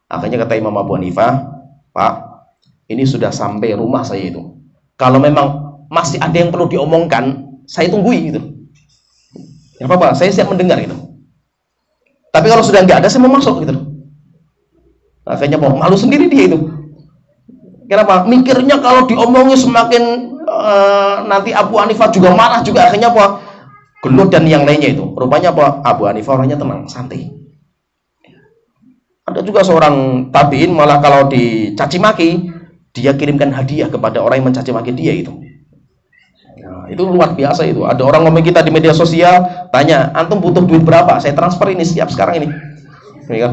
Akhirnya kata Imam Abu Hanifah, Pak, ini sudah sampai rumah saya itu. Kalau memang masih ada yang perlu diomongkan, saya tunggui gitu. Ya apa-apa, saya siap mendengar gitu. Tapi kalau sudah nggak ada, saya mau masuk gitu. Akhirnya malu sendiri dia itu. Kenapa? Mikirnya kalau diomongin semakin nanti Abu Hanifah juga marah juga, akhirnya apa? Gelut dan yang lainnya itu. Rupanya apa? Abu Hanifah orangnya tenang, santai. Ada juga seorang tabiin malah kalau dicaci maki, dia kirimkan hadiah kepada orang yang mencaci maki dia itu. Nah, itu luar biasa itu. Ada orang ngomong kita di media sosial, tanya, antum butuh duit berapa? Saya transfer ini siap sekarang ini. Ya kan?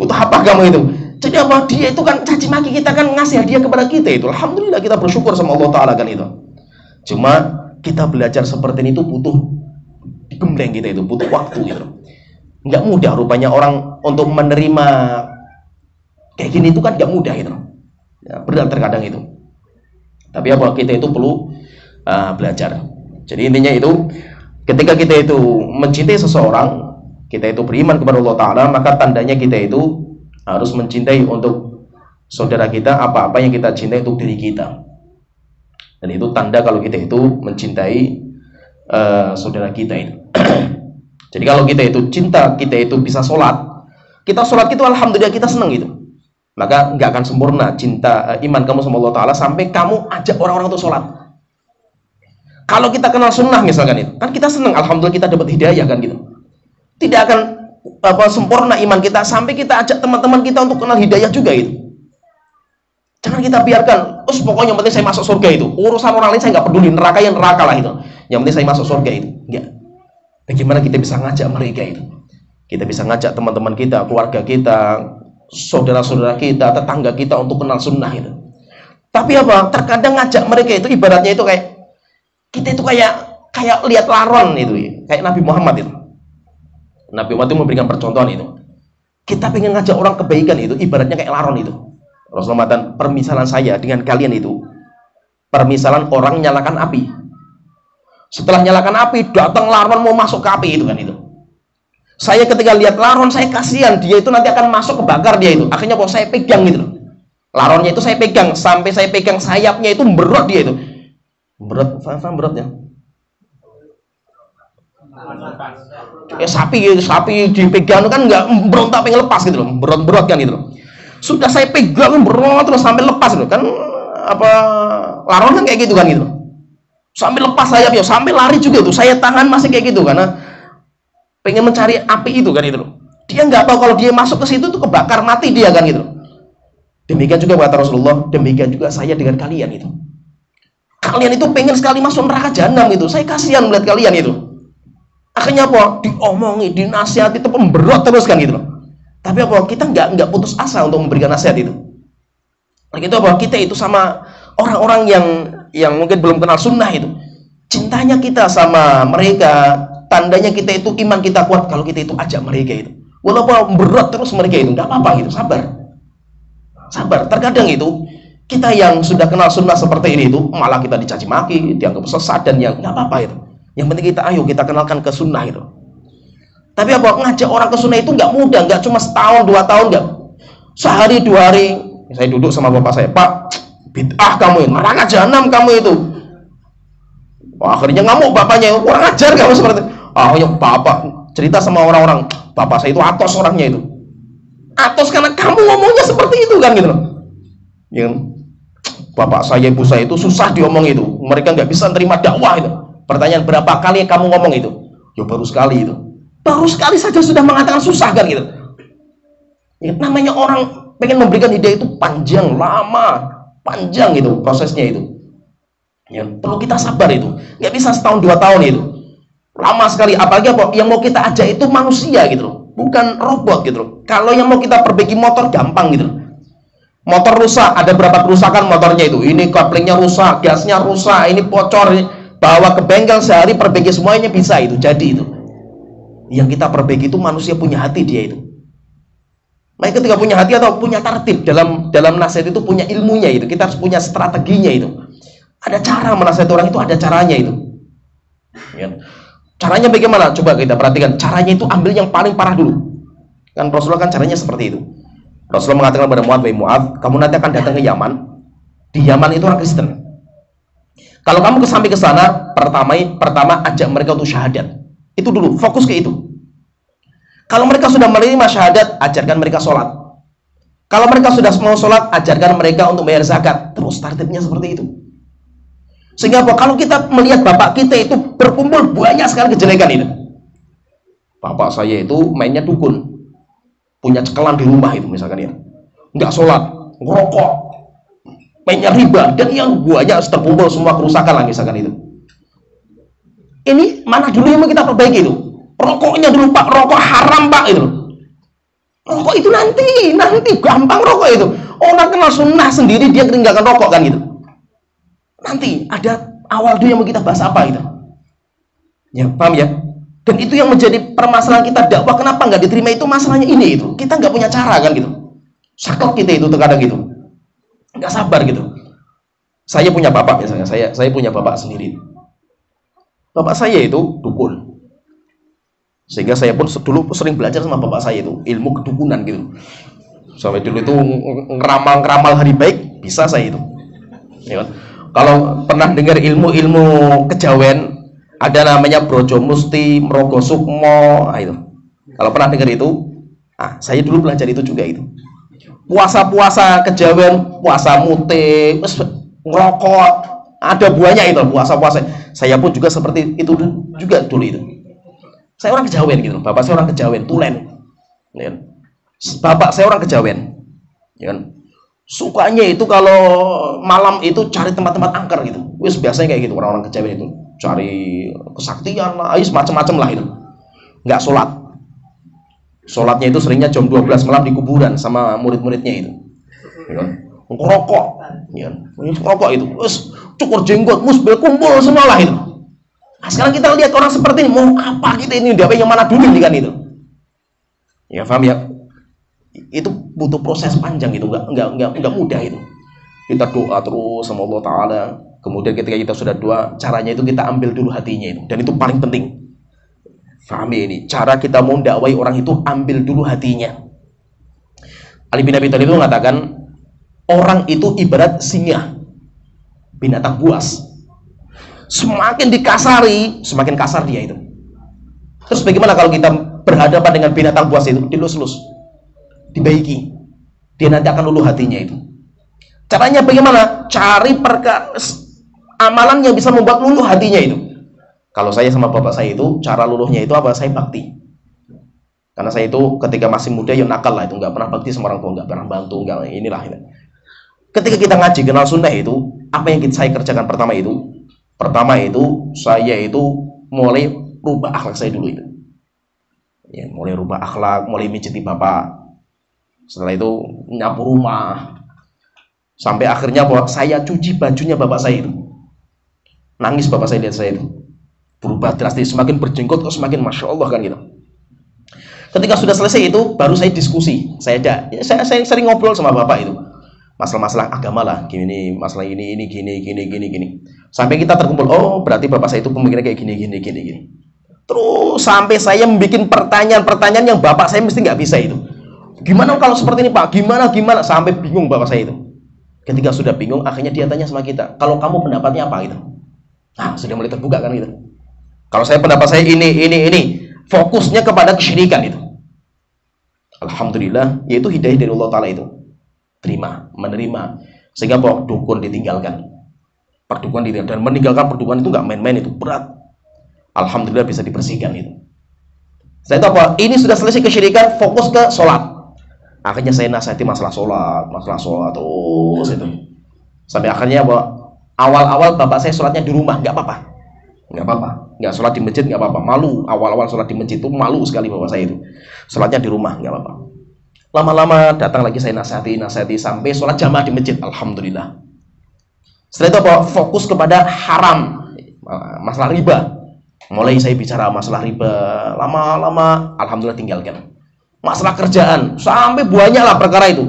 Butuh apa kamu itu? Jadi apa? Dia itu kan caci maki kita kan ngasih hadiah kepada kita itu. Alhamdulillah kita bersyukur sama Allah Ta'ala kan itu. Cuma kita belajar seperti ini itu butuh digembleng kita itu, butuh waktu gitu. Nggak mudah rupanya orang untuk menerima kayak gini itu kan nggak mudah gitu. Ya, berat terkadang itu. Tapi apa? Kita itu perlu belajar. Jadi intinya itu ketika kita itu mencintai seseorang, kita itu beriman kepada Allah Ta'ala, maka tandanya kita itu harus mencintai untuk saudara kita apa-apa yang kita cintai untuk diri kita. Dan itu tanda kalau kita itu mencintai saudara kita itu. Jadi kalau kita itu cinta, kita itu bisa sholat, kita sholat itu alhamdulillah kita senang gitu. Maka nggak akan sempurna cinta iman kamu sama Allah Ta'ala sampai kamu ajak orang-orang untuk sholat. Kalau kita kenal sunnah misalkan itu, kan kita senang, alhamdulillah kita dapat hidayah kan gitu. Tidak akan sempurna iman kita sampai kita ajak teman-teman kita untuk kenal hidayah juga itu. Jangan kita biarkan, pokoknya yang penting saya masuk surga itu. Urusan orang lain saya nggak peduli, neraka yang neraka lah itu. Yang penting saya masuk surga itu. Enggak. Bagaimana kita bisa ngajak mereka itu? Kita bisa ngajak teman-teman kita, keluarga kita, saudara-saudara kita, tetangga kita untuk kenal sunnah itu. Tapi apa? Terkadang ngajak mereka itu ibaratnya itu kayak kita itu kayak lihat laron itu, kayak Nabi Muhammad itu. Nabi Muhammad itu memberikan percontohan itu. Kita pengen ngajak orang kebaikan itu, ibaratnya kayak laron itu. Rasulullah mengatakan, permisalan saya dengan kalian itu, permisalan orang nyalakan api. Setelah nyalakan api, datang laron mau masuk ke api itu kan itu. Saya ketika lihat laron, saya kasihan, dia itu nanti akan masuk kebakar dia itu. Akhirnya kok saya pegang gitu. Laronnya itu saya pegang, sampai saya pegang sayapnya itu berot dia itu. Berat, faham beratnya? Sapi dipegang kan nggak berontak pengen lepas gitu loh, berat kan gitu loh. Sudah saya pegang berat terus sampai lepas loh kan, apa laron kan kayak gitu kan gitu. Sampai lepas sayapnya, sampai lari juga tuh. Saya tahan masih kayak gitu karena pengen mencari api itu kan itu loh. Dia nggak tahu kalau dia masuk ke situ tuh kebakar mati dia kan gitu. Demikian juga kata Rasulullah, demikian juga saya dengan kalian itu. Kalian itu pengen sekali masuk neraka jahanam itu. Saya kasihan melihat kalian itu. Akhirnya apa? Diomongi, dinasihati, itu pemberot terus kan gitu loh. Tapi apa? Kita nggak putus asa untuk memberikan nasihat itu. Nah, gitu apa? Kita itu sama orang-orang yang mungkin belum kenal sunnah itu. Cintanya kita sama mereka, tandanya kita itu iman kita kuat kalau kita itu ajak mereka itu. Walaupun berat terus mereka itu, nggak apa-apa gitu, sabar. Sabar. Terkadang itu kita yang sudah kenal sunnah seperti ini itu malah kita dicaci maki, dianggap sesat dan yang nggak apa-apa itu. Yang penting kita ayo kita kenalkan ke sunnah itu. Tapi apa ngajak orang ke sunnah itu nggak mudah, nggak cuma setahun 2 tahun, nggak sehari 2 hari. Saya duduk sama bapak saya, Pak, bid'ah kamu itu, neraka jahanam kamu itu. Wah, akhirnya ngamuk bapaknya, kurang ajar kamu seperti itu. Ya bapak cerita sama orang-orang, bapak saya itu atos orangnya itu. Atos karena kamu ngomongnya seperti itu kan gitu loh. Ya, bapak saya, ibu saya itu susah diomong itu. Mereka nggak bisa terima dakwah itu. Pertanyaan berapa kali kamu ngomong itu? Ya baru sekali itu. Baru sekali saja sudah mengatakan susah kan gitu. Ya, namanya orang pengen memberikan hidayah itu panjang, lama, panjang itu prosesnya itu. Ya, perlu kita sabar itu. Nggak bisa setahun 2 tahun itu. Lama sekali. Apalagi apa? Yang mau kita ajak itu manusia gitu loh. Bukan robot gitu loh. Kalau yang mau kita perbaiki motor gampang gitu loh. Motor rusak, ada berapa kerusakan motornya itu? Ini koplingnya rusak, gasnya rusak, ini bocor, bawa ke bengkel sehari perbaiki semuanya bisa itu, jadi itu. Yang kita perbaiki itu manusia punya hati dia itu. Nah, ketika punya hati atau punya tertib dalam nasihat itu punya ilmunya itu. Kita harus punya strateginya itu. Ada cara menasihati orang itu, ada caranya itu. Ya. Caranya bagaimana? Coba kita perhatikan. Caranya itu ambil yang paling parah dulu. Kan Rasulullah kan caranya seperti itu. Rasulullah mengatakan kepada Mu'adz, "Wahai Mu'adz, kamu nanti akan datang ke Yaman. Di Yaman itu orang Kristen. Kalau kamu sampai ke sana, pertama ajak mereka untuk syahadat. Itu dulu, fokus ke itu. Kalau mereka sudah menerima syahadat, ajarkan mereka sholat. Kalau mereka sudah mau sholat, ajarkan mereka untuk bayar zakat. Terus targetnya seperti itu. Sehingga apa? Kalau kita melihat bapak kita itu berkumpul banyak sekali kejelekan itu. Bapak saya itu mainnya dukun, punya cekelan di rumah itu misalkan ya, nggak sholat, ngerokok, mainnya riba, dan yang banyak terkumpul semua kerusakan lah misalkan itu. Ini mana dulu yang mau kita perbaiki itu? Rokoknya dulu Pak, rokok haram Pak itu. Rokok itu nanti gampang rokok itu. Orang kenal sunnah sendiri dia meninggalkan rokok kan gitu. Nanti ada awal dulu yang mau kita bahas apa itu. Ya paham ya? Dan itu yang menjadi permasalahan kita dakwah. Kenapa nggak diterima itu masalahnya ini itu. Kita nggak punya cara kan gitu. Sakit kita itu terkadang gitu. Nggak sabar gitu. Saya punya bapak misalnya. Saya punya bapak sendiri. Bapak saya itu dukun. Sehingga saya pun dulu sering belajar sama bapak saya itu ilmu kedukunan gitu. Sampai dulu itu ngeramal hari baik bisa saya itu. Ya kan? Kalau pernah dengar ilmu-ilmu kejawen, ada namanya Brojo Musti, Merogo Sukmo, itu. Kalau pernah dengar itu, saya dulu belajar itu juga itu. Puasa-puasa kejawen, puasa mute, ngerokok, ada buahnya itu puasa-puasa. Saya pun juga seperti itu juga dulu itu. Saya orang kejawen gitu, bapak saya orang kejawen, tulen. Ya. Bapak saya orang kejawen. Ya kan? Sukanya itu kalau malam itu cari tempat-tempat angker gitu. Wis biasanya kayak gitu orang-orang kejawen itu. Cari kesaktian lah, macam-macam lah itu. Nggak sholat. Sholatnya itu seringnya jam 12 malam di kuburan sama murid-muridnya itu. Ya kan? Ngerokok. Ya. Ngerokok itu. Wis cukur jenggot, musbil kumpul semua lah itu. Nah, sekarang kita lihat orang seperti ini, mau apa kita ini, dapat yang mana dulu kan itu. Ya paham ya? Itu butuh proses panjang itu, enggak mudah itu. Kita doa terus sama Allah Ta'ala. Kemudian ketika kita sudah doa, caranya itu kita ambil dulu hatinya itu. Dan itu paling penting. Paham ya ini? Cara kita mau dakwai orang itu, ambil dulu hatinya. Ali bin Abi Thalib itu mengatakan, orang itu ibarat singa, binatang buas. Semakin dikasari, semakin kasar dia itu. Terus bagaimana kalau kita berhadapan dengan binatang buas itu? Dilus-lus, dibaiki, dia nanti akan luluh hatinya itu. Caranya bagaimana? Cari amalan yang bisa membuat luluh hatinya itu. Kalau saya sama bapak saya itu, cara luluhnya itu apa? Saya bakti. Karena saya itu ketika masih muda ya nakal lah itu, nggak pernah bakti sama orang tua, nggak pernah bantu, nggak inilah. Ketika kita ngaji kenal sunnah itu, apa yang saya kerjakan pertama itu? Pertama itu saya itu mulai rubah akhlak saya dulu itu. Ya, mulai rubah akhlak, mulai mijiti bapak. Setelah itu nyapu rumah. Sampai akhirnya bahwa saya cuci bajunya bapak saya itu. Nangis bapak saya lihat saya itu. Berubah drastis, semakin berjenggot kok semakin Masya Allah kan gitu. Ketika sudah selesai itu, baru saya diskusi. Saya sering ngobrol sama bapak itu. Masalah-masalah agama lah, gini, masalah ini, gini. Sampai kita terkumpul, oh berarti bapak saya itu pemikirannya kayak gini. Terus sampai saya membuat pertanyaan-pertanyaan yang bapak saya mesti nggak bisa itu. Gimana kalau seperti ini Pak? Gimana? Sampai bingung bapak saya itu. Ketika sudah bingung, akhirnya dia tanya sama kita, kalau kamu pendapatnya apa gitu? Nah, sudah mulai terbuka kan gitu. Kalau saya pendapat saya ini. Fokusnya kepada kesyirikan itu. Alhamdulillah, yaitu hidayah dari Allah Ta'ala itu. Menerima. Sehingga bahwa dukun ditinggalkan. Perdukunan ditinggalkan. Dan meninggalkan perdukunan itu nggak main-main, itu berat. Alhamdulillah bisa dibersihkan itu. Saya tahu apa? Ini sudah selesai kesyirikan, fokus ke sholat. Akhirnya saya nasihati masalah sholat terus itu. Sampai akhirnya bahwa awal-awal bapak saya sholatnya di rumah, nggak apa-apa. Nggak sholat di masjid nggak apa-apa. Malu, awal-awal sholat di masjid itu malu sekali bapak saya itu. Sholatnya di rumah nggak apa-apa. Lama-lama datang lagi saya nasihati sampai sholat jamaah di masjid. Alhamdulillah. Setelah itu apa? Fokus kepada haram, masalah riba. Mulai saya bicara masalah riba, lama-lama alhamdulillah tinggalkan. Masalah kerjaan, sampai banyak lah perkara itu.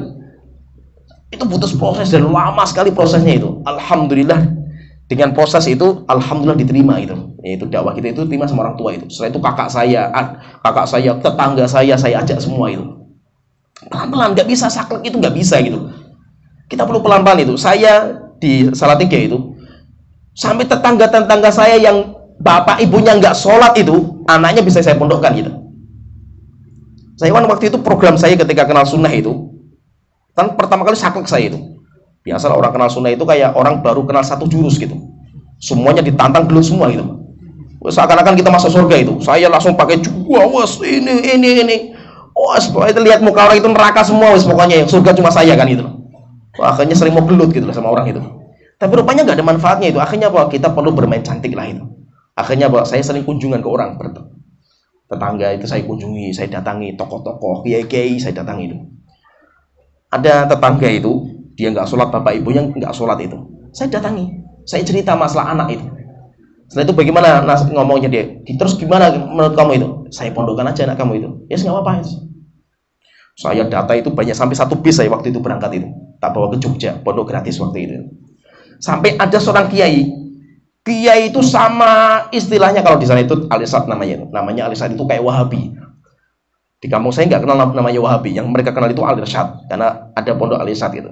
Itu butuh proses dan lama sekali prosesnya itu. Alhamdulillah dengan proses itu, alhamdulillah diterima itu. Yaitu dakwah kita itu diterima sama orang tua itu. Setelah itu kakak saya, tetangga saya ajak semua itu. Pelan-pelan, nggak bisa saklek itu, nggak bisa gitu. Kita perlu pelan-pelan itu. Saya di Salatiga itu, sampai tetangga-tetangga saya yang bapak ibunya nggak sholat itu, anaknya bisa saya pondokkan gitu. Saya waktu itu program saya ketika kenal sunnah itu, kan pertama kali saklek saya itu. Biasalah orang kenal sunnah itu kayak orang baru kenal satu jurus gitu. Semuanya ditantang dulu semua gitu. Seakan-akan kita masuk surga itu. Saya langsung pakai wes ini. Wes itu lihat muka orang itu neraka semua wes pokoknya, yang surga cuma saya kan itu. Akhirnya sering mau gelut gitu sama orang itu. Tapi rupanya nggak ada manfaatnya itu. Akhirnya apa? Kita perlu bermain cantik lah itu. Akhirnya apa? Saya sering kunjungan ke orang, tetangga itu saya kunjungi, saya datangi tokoh-tokoh, kiai-kiai saya datangi itu. Ada tetangga itu, dia nggak sholat, bapak ibunya nggak sholat itu. Saya datangi, saya cerita masalah anak itu. Setelah itu bagaimana ngomongnya dia? Terus gimana menurut kamu itu? Saya pondokkan aja anak kamu itu. Ya nggak apa-apa. Saya data itu banyak, sampai 1 bis saya waktu itu berangkat itu. Tak bawa ke Jogja, pondok gratis waktu itu. Sampai ada seorang kiai itu sama istilahnya kalau di sana itu Al-Irsad namanya Al-Irsad itu kayak Wahabi. Di kampung saya nggak kenal namanya Wahabi, yang mereka kenal itu Al-Irsad karena ada pondok Al-Irsad itu.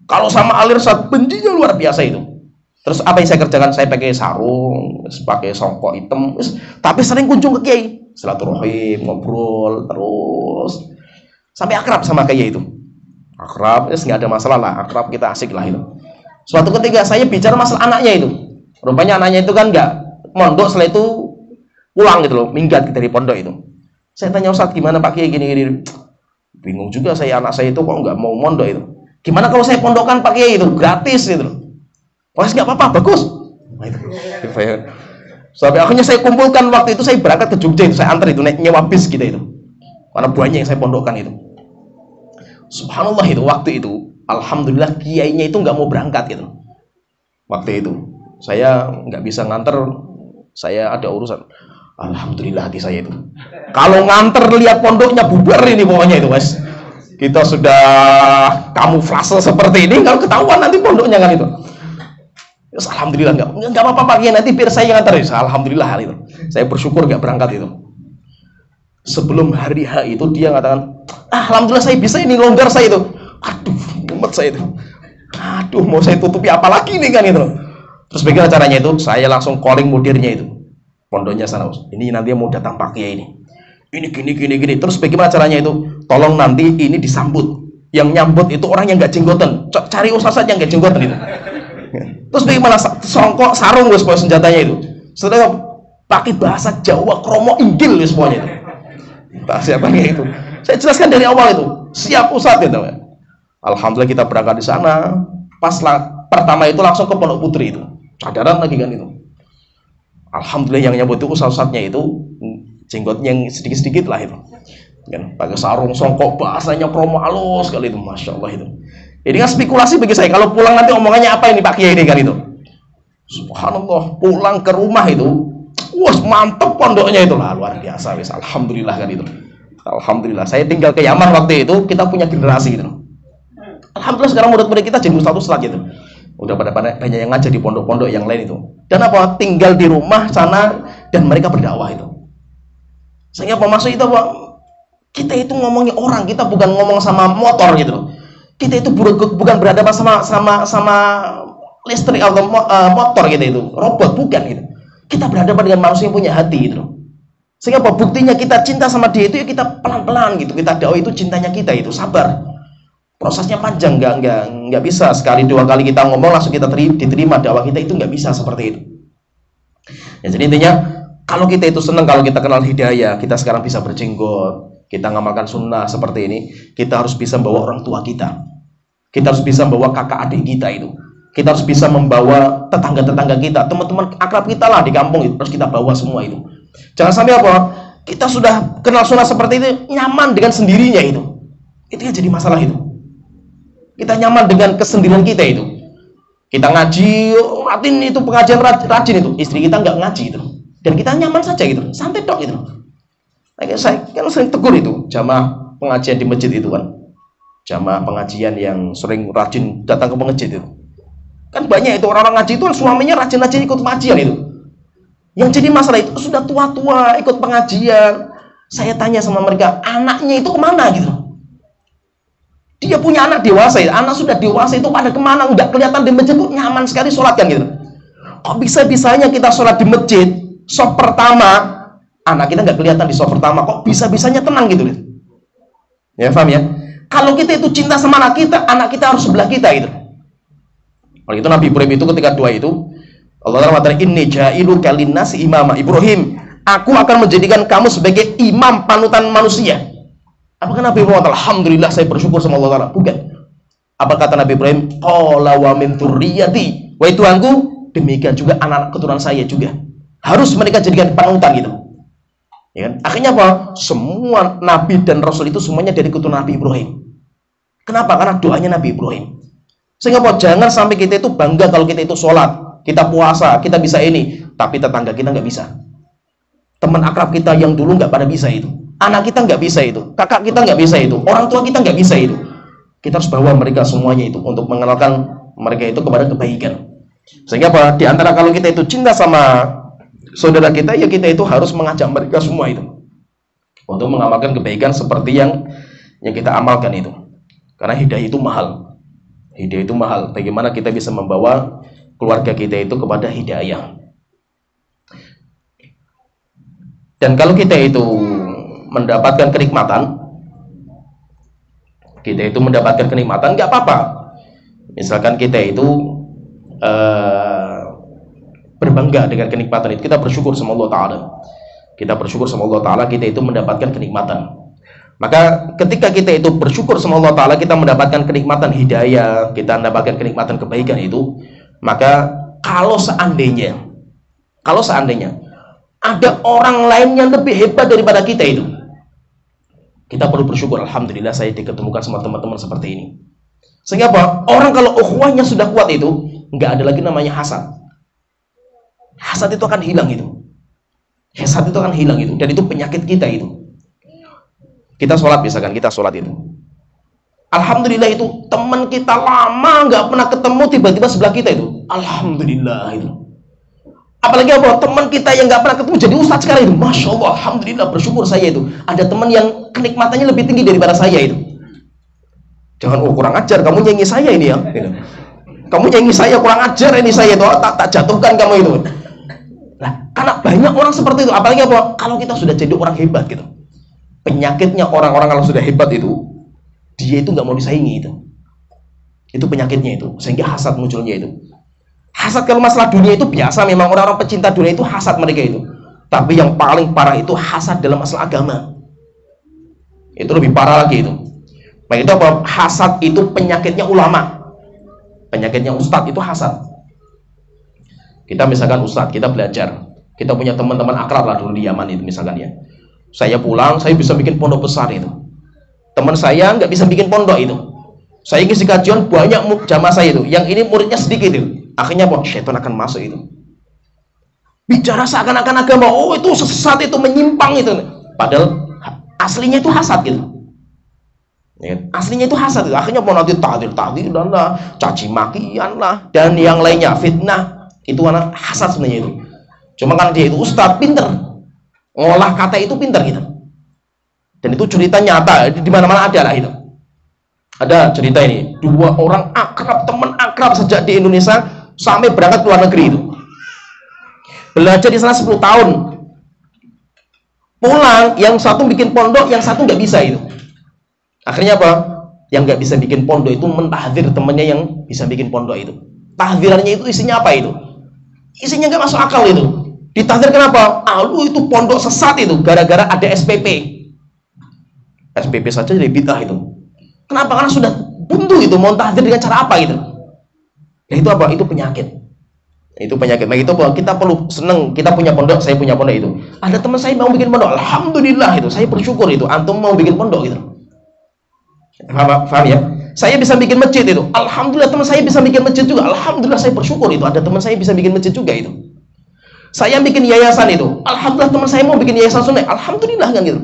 Kalau sama Al-Irsad bencinya luar biasa itu. Terus apa yang saya kerjakan? Saya pakai sarung, pakai songkok hitam, tapi sering kunjung ke kiai, silaturahim, ngobrol terus sampai akrab sama kiai itu. Akrab, nggak ada masalah lah, akrab, kita asik lah itu. Suatu ketika saya bicara masalah anaknya itu. Rupanya anaknya itu kan nggak mondok, setelah itu pulang gitu loh, minggat dari pondok itu. Saya tanya, Ustadz gimana Pak Kiai gini-gini. Bingung juga saya, anak saya itu kok nggak mau mondok itu. Gimana kalau saya pondokkan Pak Kiai itu gratis gitu loh. Wah nggak apa-apa, bagus. Sampai akhirnya saya kumpulkan, waktu itu saya berangkat ke Jogja itu, saya antar itu naik nyewa bis kita itu. Karena banyak yang saya pondokkan itu. Subhanallah itu waktu itu, alhamdulillah kiainya itu nggak mau berangkat gitu. Waktu itu saya nggak bisa nganter, saya ada urusan. Alhamdulillah hati saya itu. Kalau nganter lihat pondoknya bubar ini pokoknya itu, Mas. Kita sudah kamuflase seperti ini, kalau ketahuan nanti pondoknya kan itu. Yes, alhamdulillah nggak apa-apa Pak Kiai, nanti biar saya nganter. Alhamdulillah hal itu. Saya bersyukur nggak berangkat itu. Sebelum hari H itu dia mengatakan, alhamdulillah saya bisa ini, longgar saya itu. Aduh, umat saya itu. Aduh, mau saya tutupi apa lagi nih kan itu. Terus bagaimana caranya itu? Saya langsung calling mudirnya itu, pondoknya sana. Ini nanti mau datang Pak Kiai ini. Ini gini. Terus bagaimana caranya itu? Tolong nanti ini disambut. Yang nyambut itu orang yang nggak jenggotan. Cari ustaz yang nggak jenggotan itu. Terus bagaimana songkok sarung wes senjatanya itu. Setelah pakai bahasa Jawa, kromo inggil semuanya itu. Bahasa apanya itu? Saya jelaskan dari awal itu. Siap ustaz gitu. Alhamdulillah kita berangkat di sana. Pas pertama itu langsung ke Pondok Putri itu. Cadaran lagi kan itu. Alhamdulillah yang nyambut itu ustaz-ustaznya itu jenggotnya yang sedikit-sedikit lah itu. Kan pakai sarung songkok, bahasanya kromo halus sekali itu, masya Allah itu. Ini kan spekulasi bagi saya. Kalau pulang nanti omongannya apa ini Pak Kiai ini kan itu. Subhanallah, pulang ke rumah itu, wah mantep pondoknya itu lah, luar biasa wis. Alhamdulillah kan itu. Alhamdulillah. Saya tinggal ke Yaman waktu itu, kita punya generasi gitu. Alhamdulillah sekarang murid-murid kita jadi ustadz gitu. Udah pada banyak yang ngajar di pondok-pondok yang lain itu. Dan apa? Tinggal di rumah sana dan mereka berdakwah itu. Sehingga apa maksud itu apa? Kita itu ngomongnya orang, kita bukan ngomong sama motor gitu loh. Kita itu bukan berhadapan sama listrik atau motor gitu itu, robot bukan gitu. Kita berhadapan dengan manusia yang punya hati gitu loh. Sehingga apa? Buktinya kita cinta sama dia itu ya kita pelan-pelan gitu. Kita dakwah itu cintanya kita itu sabar. Prosesnya panjang, nggak bisa sekali 2 kali kita ngomong langsung kita diterima dakwah kita, itu nggak bisa seperti itu. Ya, jadi intinya kalau kita itu senang, kalau kita kenal hidayah, kita sekarang bisa berjenggot, kita ngamalkan sunnah seperti ini, kita harus bisa membawa orang tua kita harus bisa membawa kakak adik kita itu, kita harus bisa membawa tetangga-tetangga kita, teman-teman akrab kita lah di kampung itu, harus kita bawa semua itu. Jangan sampai apa? Kita sudah kenal sunnah seperti itu, nyaman dengan sendirinya itu yang jadi masalah itu. Kita nyaman dengan kesendirian kita itu. Kita ngaji, rutin itu pengajian rajin itu. Istri kita nggak ngaji itu. Dan kita nyaman saja gitu, santai dok gitu. Saya kan sering tegur itu jamaah pengajian di masjid itu kan, jamaah pengajian yang sering rajin datang ke masjid itu. Kan banyak itu orang-orang ngaji itu kan suaminya rajin-rajin ikut pengajian itu. Yang jadi masalah itu sudah tua-tua ikut pengajian. Saya tanya sama mereka, anaknya itu kemana gitu? Dia punya anak dewasa, anak sudah dewasa itu pada kemana? Nggak kelihatan di masjid tuh nyaman sekali sholat kan gitu. Kok bisa-bisanya kita sholat di masjid, sop pertama, anak kita nggak kelihatan di sop pertama, kok bisa-bisanya tenang gitu. Ya paham ya? Kalau kita itu cinta sama anak kita harus sebelah kita gitu. Kalau itu Nabi Ibrahim itu ketika doa itu, Allah Ta'ala mengatakan, inni ja'iluka linnasi imama. Ibrahim, aku akan menjadikan kamu sebagai imam panutan manusia. Apakah Nabi Ibrahim mengatakan, alhamdulillah saya bersyukur sama Allah Ta'ala? Bukan. Apa kata Nabi Ibrahim? Qala wa min dzurriyyati. Wahai Tuhanku, demikian juga anak keturunan saya juga. Harus mereka jadikan panutan gitu. Ya kan? Akhirnya apa? Semua nabi dan rasul itu semuanya dari keturunan Nabi Ibrahim. Kenapa? Karena doanya Nabi Ibrahim. Sehingga apa? Jangan sampai kita itu bangga kalau kita itu sholat, kita puasa, kita bisa ini, tapi tetangga kita nggak bisa. Teman akrab kita yang dulu nggak pada bisa itu. Anak kita nggak bisa itu. Kakak kita nggak bisa itu. Orang tua kita nggak bisa itu. Kita harus bawa mereka semuanya itu untuk mengenalkan mereka itu kepada kebaikan. Sehingga apa? Di antara kalau kita itu cinta sama saudara kita, ya kita itu harus mengajak mereka semua itu untuk mengamalkan kebaikan seperti yang kita amalkan itu. Karena hidayah itu mahal. Hidayah itu mahal. Bagaimana kita bisa membawa keluarga kita itu kepada hidayah. Dan kalau kita itu mendapatkan kenikmatan, nggak apa-apa. Misalkan kita itu berbangga dengan kenikmatan itu, kita bersyukur sama Allah Ta'ala. Kita bersyukur sama Allah Ta'ala, kita itu mendapatkan kenikmatan. Maka ketika kita itu bersyukur sama Allah Ta'ala, kita mendapatkan kenikmatan hidayah, kita mendapatkan kenikmatan kebaikan itu, maka kalau seandainya ada orang lain yang lebih hebat daripada kita itu, kita perlu bersyukur, alhamdulillah saya diketemukan sama teman-teman seperti ini. Sehingga apa? Orang kalau ukhuwahnya sudah kuat itu, nggak ada lagi namanya hasad. Hasad itu akan hilang itu. Hasad itu akan hilang itu, dan itu penyakit kita itu. Kita sholat misalkan, kita sholat itu, alhamdulillah itu teman kita lama nggak pernah ketemu, tiba-tiba sebelah kita itu, alhamdulillah itu. Apalagi apa? Teman kita yang nggak pernah ketemu jadi ustadz sekarang itu, masya Allah, alhamdulillah, bersyukur saya itu. Ada teman yang kenikmatannya lebih tinggi daripada saya itu. Jangan, oh kurang ajar, kamu nyanyi saya ini ya. Gitu. Kamu nyanyi saya, kurang ajar ini saya itu, tak jatuhkan kamu itu. Nah, karena banyak orang seperti itu. Apalagi apa? Kalau kita sudah jadi orang hebat gitu. Penyakitnya orang-orang kalau sudah hebat itu, dia itu nggak mau disaingi itu. Itu penyakitnya itu, sehingga hasad munculnya itu. Hasad kalau masalah dunia itu biasa, memang orang-orang pecinta dunia itu hasad mereka itu. Tapi yang paling parah itu hasad dalam masalah agama. Itu lebih parah lagi itu. Nah itu apa? Hasad itu penyakitnya ulama. Penyakitnya ustadz itu hasad. Kita misalkan ustadz, kita belajar, kita punya teman-teman akrab lah dulu di Yaman itu misalkan ya. Saya pulang, saya bisa bikin pondok besar itu. Teman saya nggak bisa bikin pondok itu. Saya ngisi kajian banyak jamaah saya itu, yang ini muridnya sedikit itu. Akhirnya apa? Syaitan akan masuk itu. Bicara seakan-akan agama, oh itu sesat, itu menyimpang itu. Padahal aslinya itu hasad gitu. Ya, aslinya itu hasad itu. Akhirnya mau nanti tahdir-tahdiran lah, caci makian lah, dan yang lainnya fitnah. Itu anak hasad sebenarnya itu. Cuma kan dia itu ustadz, pinter. Ngolah kata itu pinter gitu. Dan itu cerita nyata, di mana-mana ada lah itu. Ada cerita ini, dua orang akrab, teman akrab sejak di Indonesia sampai berangkat ke luar negeri itu. Belajar di sana 10 tahun. Pulang, yang satu bikin pondok, yang satu nggak bisa itu. Akhirnya apa? Yang nggak bisa bikin pondok itu mentahdir temannya yang bisa bikin pondok itu. Tahdirannya itu isinya apa itu? Isinya nggak masuk akal itu. Ditahdir kenapa? Lu itu pondok sesat itu, gara-gara ada SPP. SPP saja jadi bid'ah itu. Kenapa? Karena sudah buntu itu, mau tahdir dengan cara apa gitu. Ya itu apa? Itu penyakit. Itu penyakit. Nah itu kita perlu seneng, kita punya pondok, saya punya pondok itu. Ada teman saya mau bikin pondok, alhamdulillah itu, saya bersyukur itu. Antum mau bikin pondok gitu. Paham ya? Saya bisa bikin masjid itu, alhamdulillah. Teman saya bisa bikin masjid juga, alhamdulillah, saya bersyukur itu. Ada teman saya bisa bikin masjid juga itu. Saya bikin yayasan itu, alhamdulillah teman saya mau bikin yayasan sunnah, alhamdulillah kan gitu.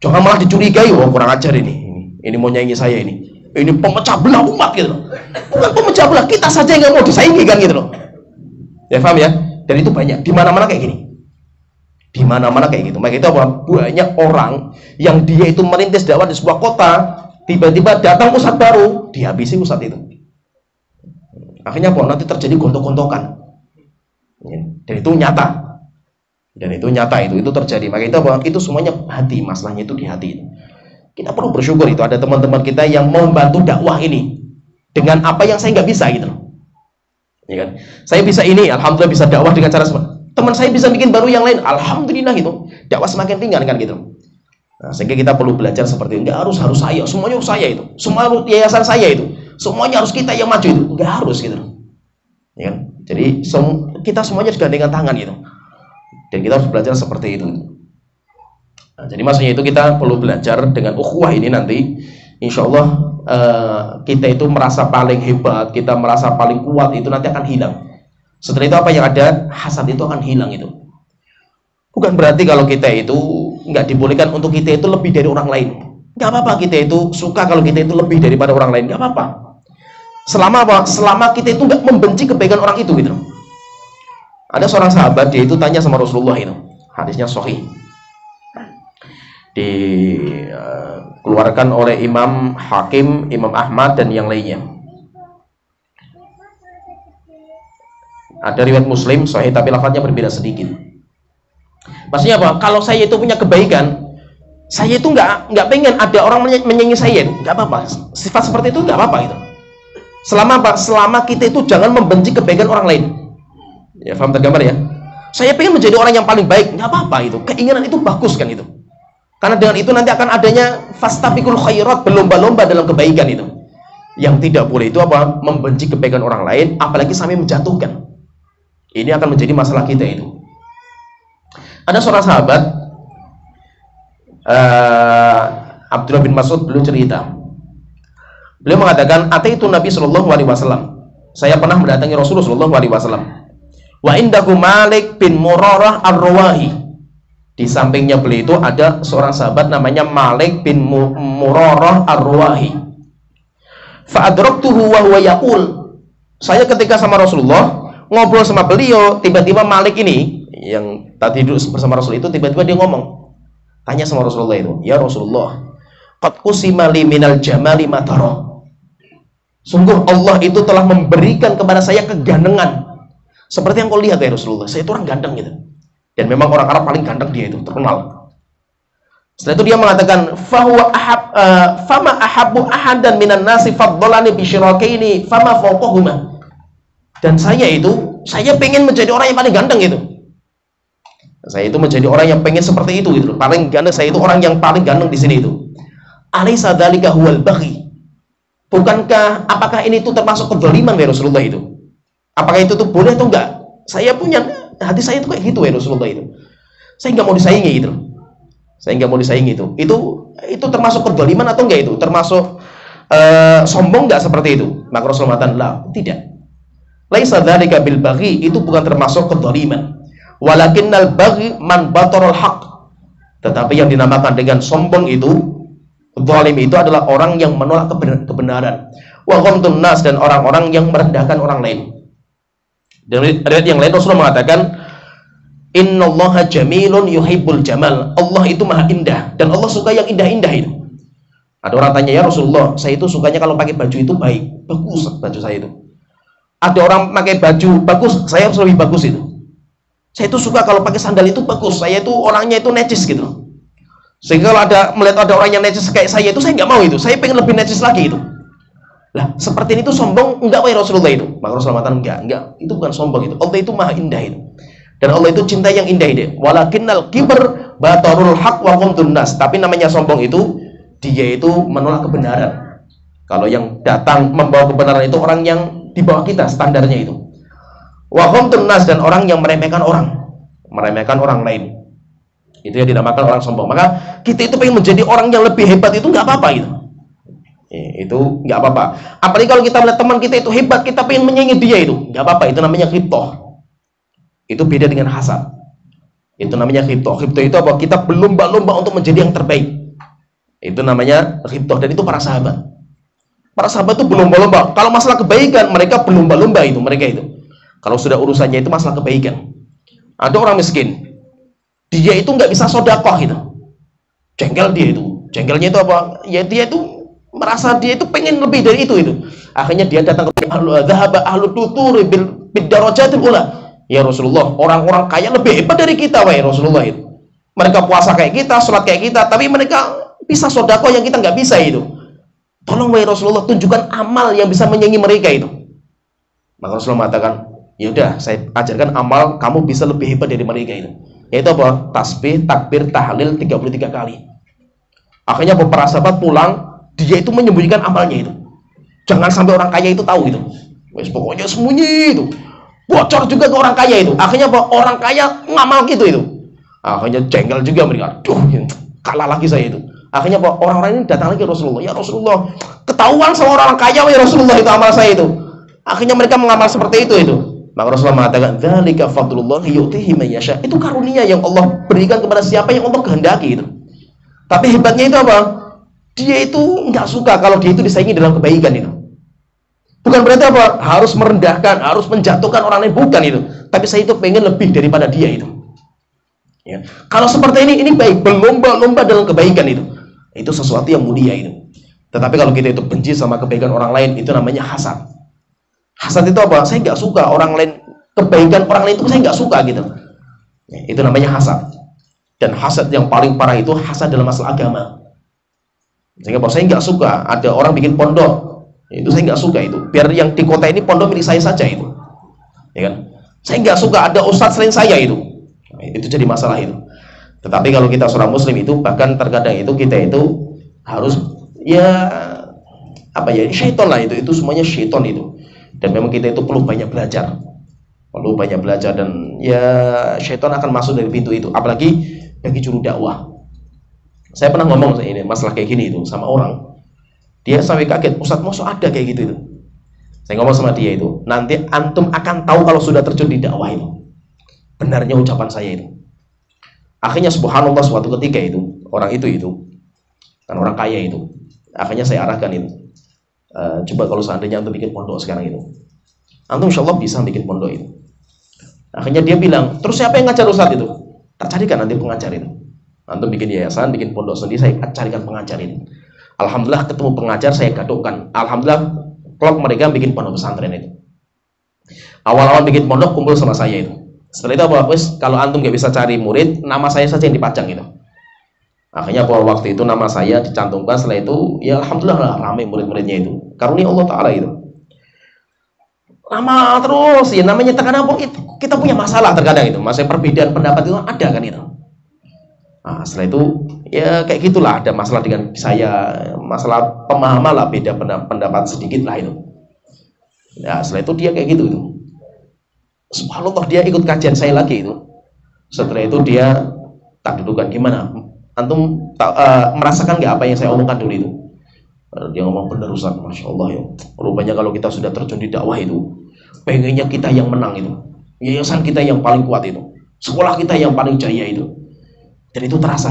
Jangan malah dicurigai, oh kurang ajar ini mau nyaingi saya ini pemecah belah umat gitu loh. Bukan pemecah belah, kita saja yang nggak mau disaingi kan gitu loh. Ya paham ya? Dan itu banyak di mana-mana kayak gini. Di mana-mana kayak gitu. Maka itu apa? Banyak orang yang dia itu merintis dakwah di sebuah kota, tiba-tiba datang ustadz baru, dihabisi ustadz itu. Akhirnya apa? Nanti terjadi gontok-gontokan. Dan itu nyata. Itu terjadi. Maka itu apa? Itu semuanya hati, masalahnya itu di hati. Kita perlu bersyukur itu ada teman-teman kita yang mau membantu dakwah ini dengan apa yang saya nggak bisa gitu loh. Ya kan? Saya bisa ini, alhamdulillah bisa dakwah dengan cara teman saya bisa bikin baru yang lain, alhamdulillah gitu. Dakwah semakin ringan kan gitu. Nah, sehingga kita perlu belajar seperti itu. Nggak harus saya, semuanya harus saya itu. Semua yayasan saya itu. Semuanya harus kita yang maju itu. Nggak harus gitu. Ya kan? Jadi kita semuanya bergandengan tangan gitu. Dan kita harus belajar seperti itu. Nah, jadi maksudnya itu kita perlu belajar dengan ukhuwah ini nanti. Insya Allah kita itu merasa paling hebat, kita merasa paling kuat, itu nanti akan hilang. Setelah itu apa yang ada, hasad itu akan hilang itu. Bukan berarti kalau kita itu nggak dibolehkan untuk kita itu lebih dari orang lain. Nggak apa-apa kita itu suka kalau kita itu lebih daripada orang lain, nggak apa-apa. Selama apa? Selama kita itu nggak membenci kebaikan orang itu gitu. Ada seorang sahabat, dia itu tanya sama Rasulullah itu. Hadisnya sahih. Dikeluarkan oleh Imam Hakim, Imam Ahmad dan yang lainnya. Ada riwayat Muslim sahih tapi lafadznya berbeda sedikit. Maksudnya apa? Kalau saya itu punya kebaikan, saya itu nggak pengen ada orang menyenangi saya, nggak apa-apa. Sifat seperti itu nggak apa-apa itu. Selama apa? Selama kita itu jangan membenci kebaikan orang lain. Ya, paham tergambar ya? Saya pengen menjadi orang yang paling baik, nggak apa-apa itu. Keinginan itu bagus kan itu. Karena dengan itu nanti akan adanya fastabiqul khairat, berlomba-lomba dalam kebaikan itu. Yang tidak boleh itu apa? Membenci kebaikan orang lain, apalagi sampai menjatuhkan. Ini akan menjadi masalah kita itu. Ada seorang sahabat, Abdullah bin Mas'ud, beliau cerita. Beliau mengatakan, ataitu Nabi Shallallahu Alaihi Wasallam. Saya pernah mendatangi Rasulullah Shallallahu Alaihi Wasallam. Wa indahu Malik bin Murarah ar-Rawahi. Di sampingnya beliau itu ada seorang sahabat namanya Malik bin Murarah ar-Rawahi. Fa adraktuhu wa huwa yaqul. Saya ketika sama Rasulullah ngobrol sama beliau, tiba-tiba Malik ini yang tadi duduk bersama Rasul itu tiba-tiba dia ngomong, tanya sama Rasulullah itu, ya Rasulullah, qad qusima li minal jamali ma tara. Sungguh Allah itu telah memberikan kepada saya kegandengan seperti yang kau lihat ya Rasulullah. Saya itu orang ganteng gitu. Dan memang orang Arab paling ganteng dia itu, terkenal. Setelah itu dia mengatakan, fama ahabbu ahadan minan nasi faddalani bi syirakaini fama fawqahuma. Dan saya pengen menjadi orang yang paling ganteng gitu. Saya itu menjadi orang yang pengen seperti itu gitu. Paling ganteng, saya itu orang yang paling ganteng di sini itu. Alaysa dzalika huwal baghi. Bukankah, apakah ini itu termasuk kezaliman ya Rasulullah itu? Apakah itu tuh boleh atau enggak? Saya punya, hati saya itu kayak gitu ya Rasulullah itu. Saya nggak mau disaingi gitu. Saya nggak mau disaingi itu. Itu termasuk kezaliman atau enggak itu? Termasuk sombong nggak seperti itu? Maka Rasulullah mengatakan, la, tidak. Laisa dzalika bil baghi, itu bukan termasuk kezaliman. Walakinnal baghi man batarul haq. Tetapi yang dinamakan dengan sombong itu, zalim itu adalah orang yang menolak kebenaran. Wa ghamtun nas, dan orang-orang yang merendahkan orang lain. Dan riwayat yang lain Rasulullah mengatakan, innallaha jamilun yuhibbul jamal. Allah itu maha indah dan Allah suka yang indah-indah itu. Ada orang tanya, ya Rasulullah, saya itu sukanya kalau pakai baju itu baik, bagus baju saya itu. Ada orang pakai baju bagus, saya harus lebih bagus itu. Saya itu suka kalau pakai sandal itu bagus, saya itu orangnya itu necis gitu. Sehingga kalau melihat ada orang yang necis kayak saya itu, saya nggak mau itu. Saya pengen lebih necis lagi itu. Lah, seperti ini itu sombong enggak wahai Rasulullah itu? Maka Rasulullah mengatakan enggak. Itu bukan sombong itu. Allah itu maha indah itu. Dan Allah itu cinta yang indah itu. Walakinnal kibr batarul haq wa ghamtun nas. Tapi namanya sombong itu, dia itu menolak kebenaran. Kalau yang datang membawa kebenaran itu orang yang di bawah kita standarnya itu. Wa ghamtun nas, dan orang yang meremehkan orang lain. Itu yang dinamakan orang sombong. Maka kita itu pengen menjadi orang yang lebih hebat itu nggak apa-apa itu. Itu nggak apa-apa. Apalagi kalau kita melihat teman kita itu hebat, kita pengen menyaingi dia itu nggak apa-apa. Itu namanya ghibthah. Itu beda dengan hasad. Itu namanya ghibthah. Ghibthah itu apa? Kita berlomba-lomba untuk menjadi yang terbaik. Itu namanya ghibthah, dan itu para sahabat. Para sahabat itu berlomba-lomba. Kalau masalah kebaikan, mereka berlomba-lomba itu, mereka itu. Kalau sudah urusannya itu masalah kebaikan. Ada orang miskin, dia itu nggak bisa sedekah gitu. Jengkel dia itu. Jengkelnya itu apa? Ya dia itu merasa dia itu pengen lebih dari itu. Akhirnya dia datang ke ahlu tutur bil darajatil ula. Ya Rasulullah, orang-orang kaya lebih hebat dari kita, wahai Rasulullah itu. Mereka puasa kayak kita, sholat kayak kita, tapi mereka bisa sedekah yang kita nggak bisa itu. Tolong wahai Rasulullah, tunjukkan amal yang bisa menyaingi mereka itu. Maka Rasulullah mengatakan, ya udah, saya ajarkan amal kamu bisa lebih hebat dari mereka itu. Yaitu apa? Tasbih, takbir, tahlil 33 kali. Akhirnya para sahabat pulang, dia itu menyembunyikan amalnya itu. Jangan sampai orang kaya itu tahu itu. Wes pokoknya sembunyi itu. Bocor juga ke orang kaya itu. Akhirnya apa? Orang kaya ngamal gitu itu. Akhirnya jengkel juga mereka. Duh, kalah lagi saya itu. Akhirnya apa? Orang-orang ini datang lagi ke Rasulullah. Ya Rasulullah, ketahuan sama orang kaya ya Rasulullah itu amal saya itu. Akhirnya mereka mengamal seperti itu. Maka Rasulullah mengatakan, "Dzalika fadlullah yu'tihi man yasha." Itu karunia yang Allah berikan kepada siapa yang Allah kehendaki itu. Tapi hebatnya itu apa? Dia itu nggak suka kalau dia itu disaingi dalam kebaikan itu. Bukan berarti apa? Harus merendahkan, harus menjatuhkan orang lain, bukan itu. Tapi saya itu pengen lebih daripada dia itu. Ya. Kalau seperti ini baik, berlomba-lomba dalam kebaikan itu. Itu sesuatu yang mulia itu. Tetapi kalau kita itu benci sama kebaikan orang lain, itu namanya hasad. Hasad itu apa? Saya nggak suka orang lain, kebaikan orang lain itu saya nggak suka gitu. Ya, itu namanya hasad. Dan hasad yang paling parah itu hasad dalam masalah agama. Sehingga saya nggak suka ada orang bikin pondok, itu saya nggak suka itu. Biar yang di kota ini pondok milik saya saja itu, ya kan? Saya nggak suka ada ustadz selain saya itu. Itu jadi masalah itu. Tetapi kalau kita seorang muslim itu, bahkan terkadang itu kita itu harus ya apa ya, syaitan lah itu semuanya syaitan itu. Dan memang kita itu perlu banyak belajar, dan ya syaitan akan masuk dari pintu itu. Apalagi bagi juru dakwah. Saya pernah ngomong ini masalah kayak gini itu sama orang, dia sampai kaget, Ustadz masa ada kayak gitu itu. Saya ngomong sama dia itu, nanti antum akan tahu kalau sudah terjun di dakwah itu. Benarnya ucapan saya itu. Akhirnya subhanallah suatu ketika itu orang itu kan orang kaya itu. Akhirnya saya arahkan itu. Coba kalau seandainya antum bikin pondok sekarang itu, antum insyaallah bisa bikin pondok itu. Akhirnya dia bilang, terus siapa yang ngajar Ustadz itu? Tak carikan nanti pengajar itu. Antum bikin yayasan, bikin pondok sendiri, saya carikan pengajar itu. Alhamdulillah ketemu pengajar, saya gadokkan. Alhamdulillah klub mereka bikin pondok pesantren itu. Awal-awal bikin pondok kumpul sama saya itu. Setelah itu apa? Kalau antum nggak bisa cari murid, nama saya saja yang dipajang itu. Akhirnya pada waktu itu nama saya dicantumkan. Setelah itu ya alhamdulillah ramai murid-muridnya itu. Karunia Allah Ta'ala itu. Lama terus ya namanya, terkadang kita punya masalah terkadang itu. Masalah perbedaan pendapat itu ada kan itu. Nah, setelah itu ya kayak gitulah, ada masalah dengan saya, masalah pemahaman lah, beda pendapat sedikit lah itu. Ya setelah itu dia kayak gitu itu. Subhanallah dia ikut kajian saya lagi itu. Setelah itu dia tak dudukan, gimana? Antum merasakan nggak apa yang saya omongkan dulu itu? Dia ngomong, benar Ustaz, Masya Allah ya. Rupanya kalau kita sudah terjun di dakwah itu, pengennya kita yang menang itu, yayasan kita yang paling kuat itu, sekolah kita yang paling jaya itu. Dan itu terasa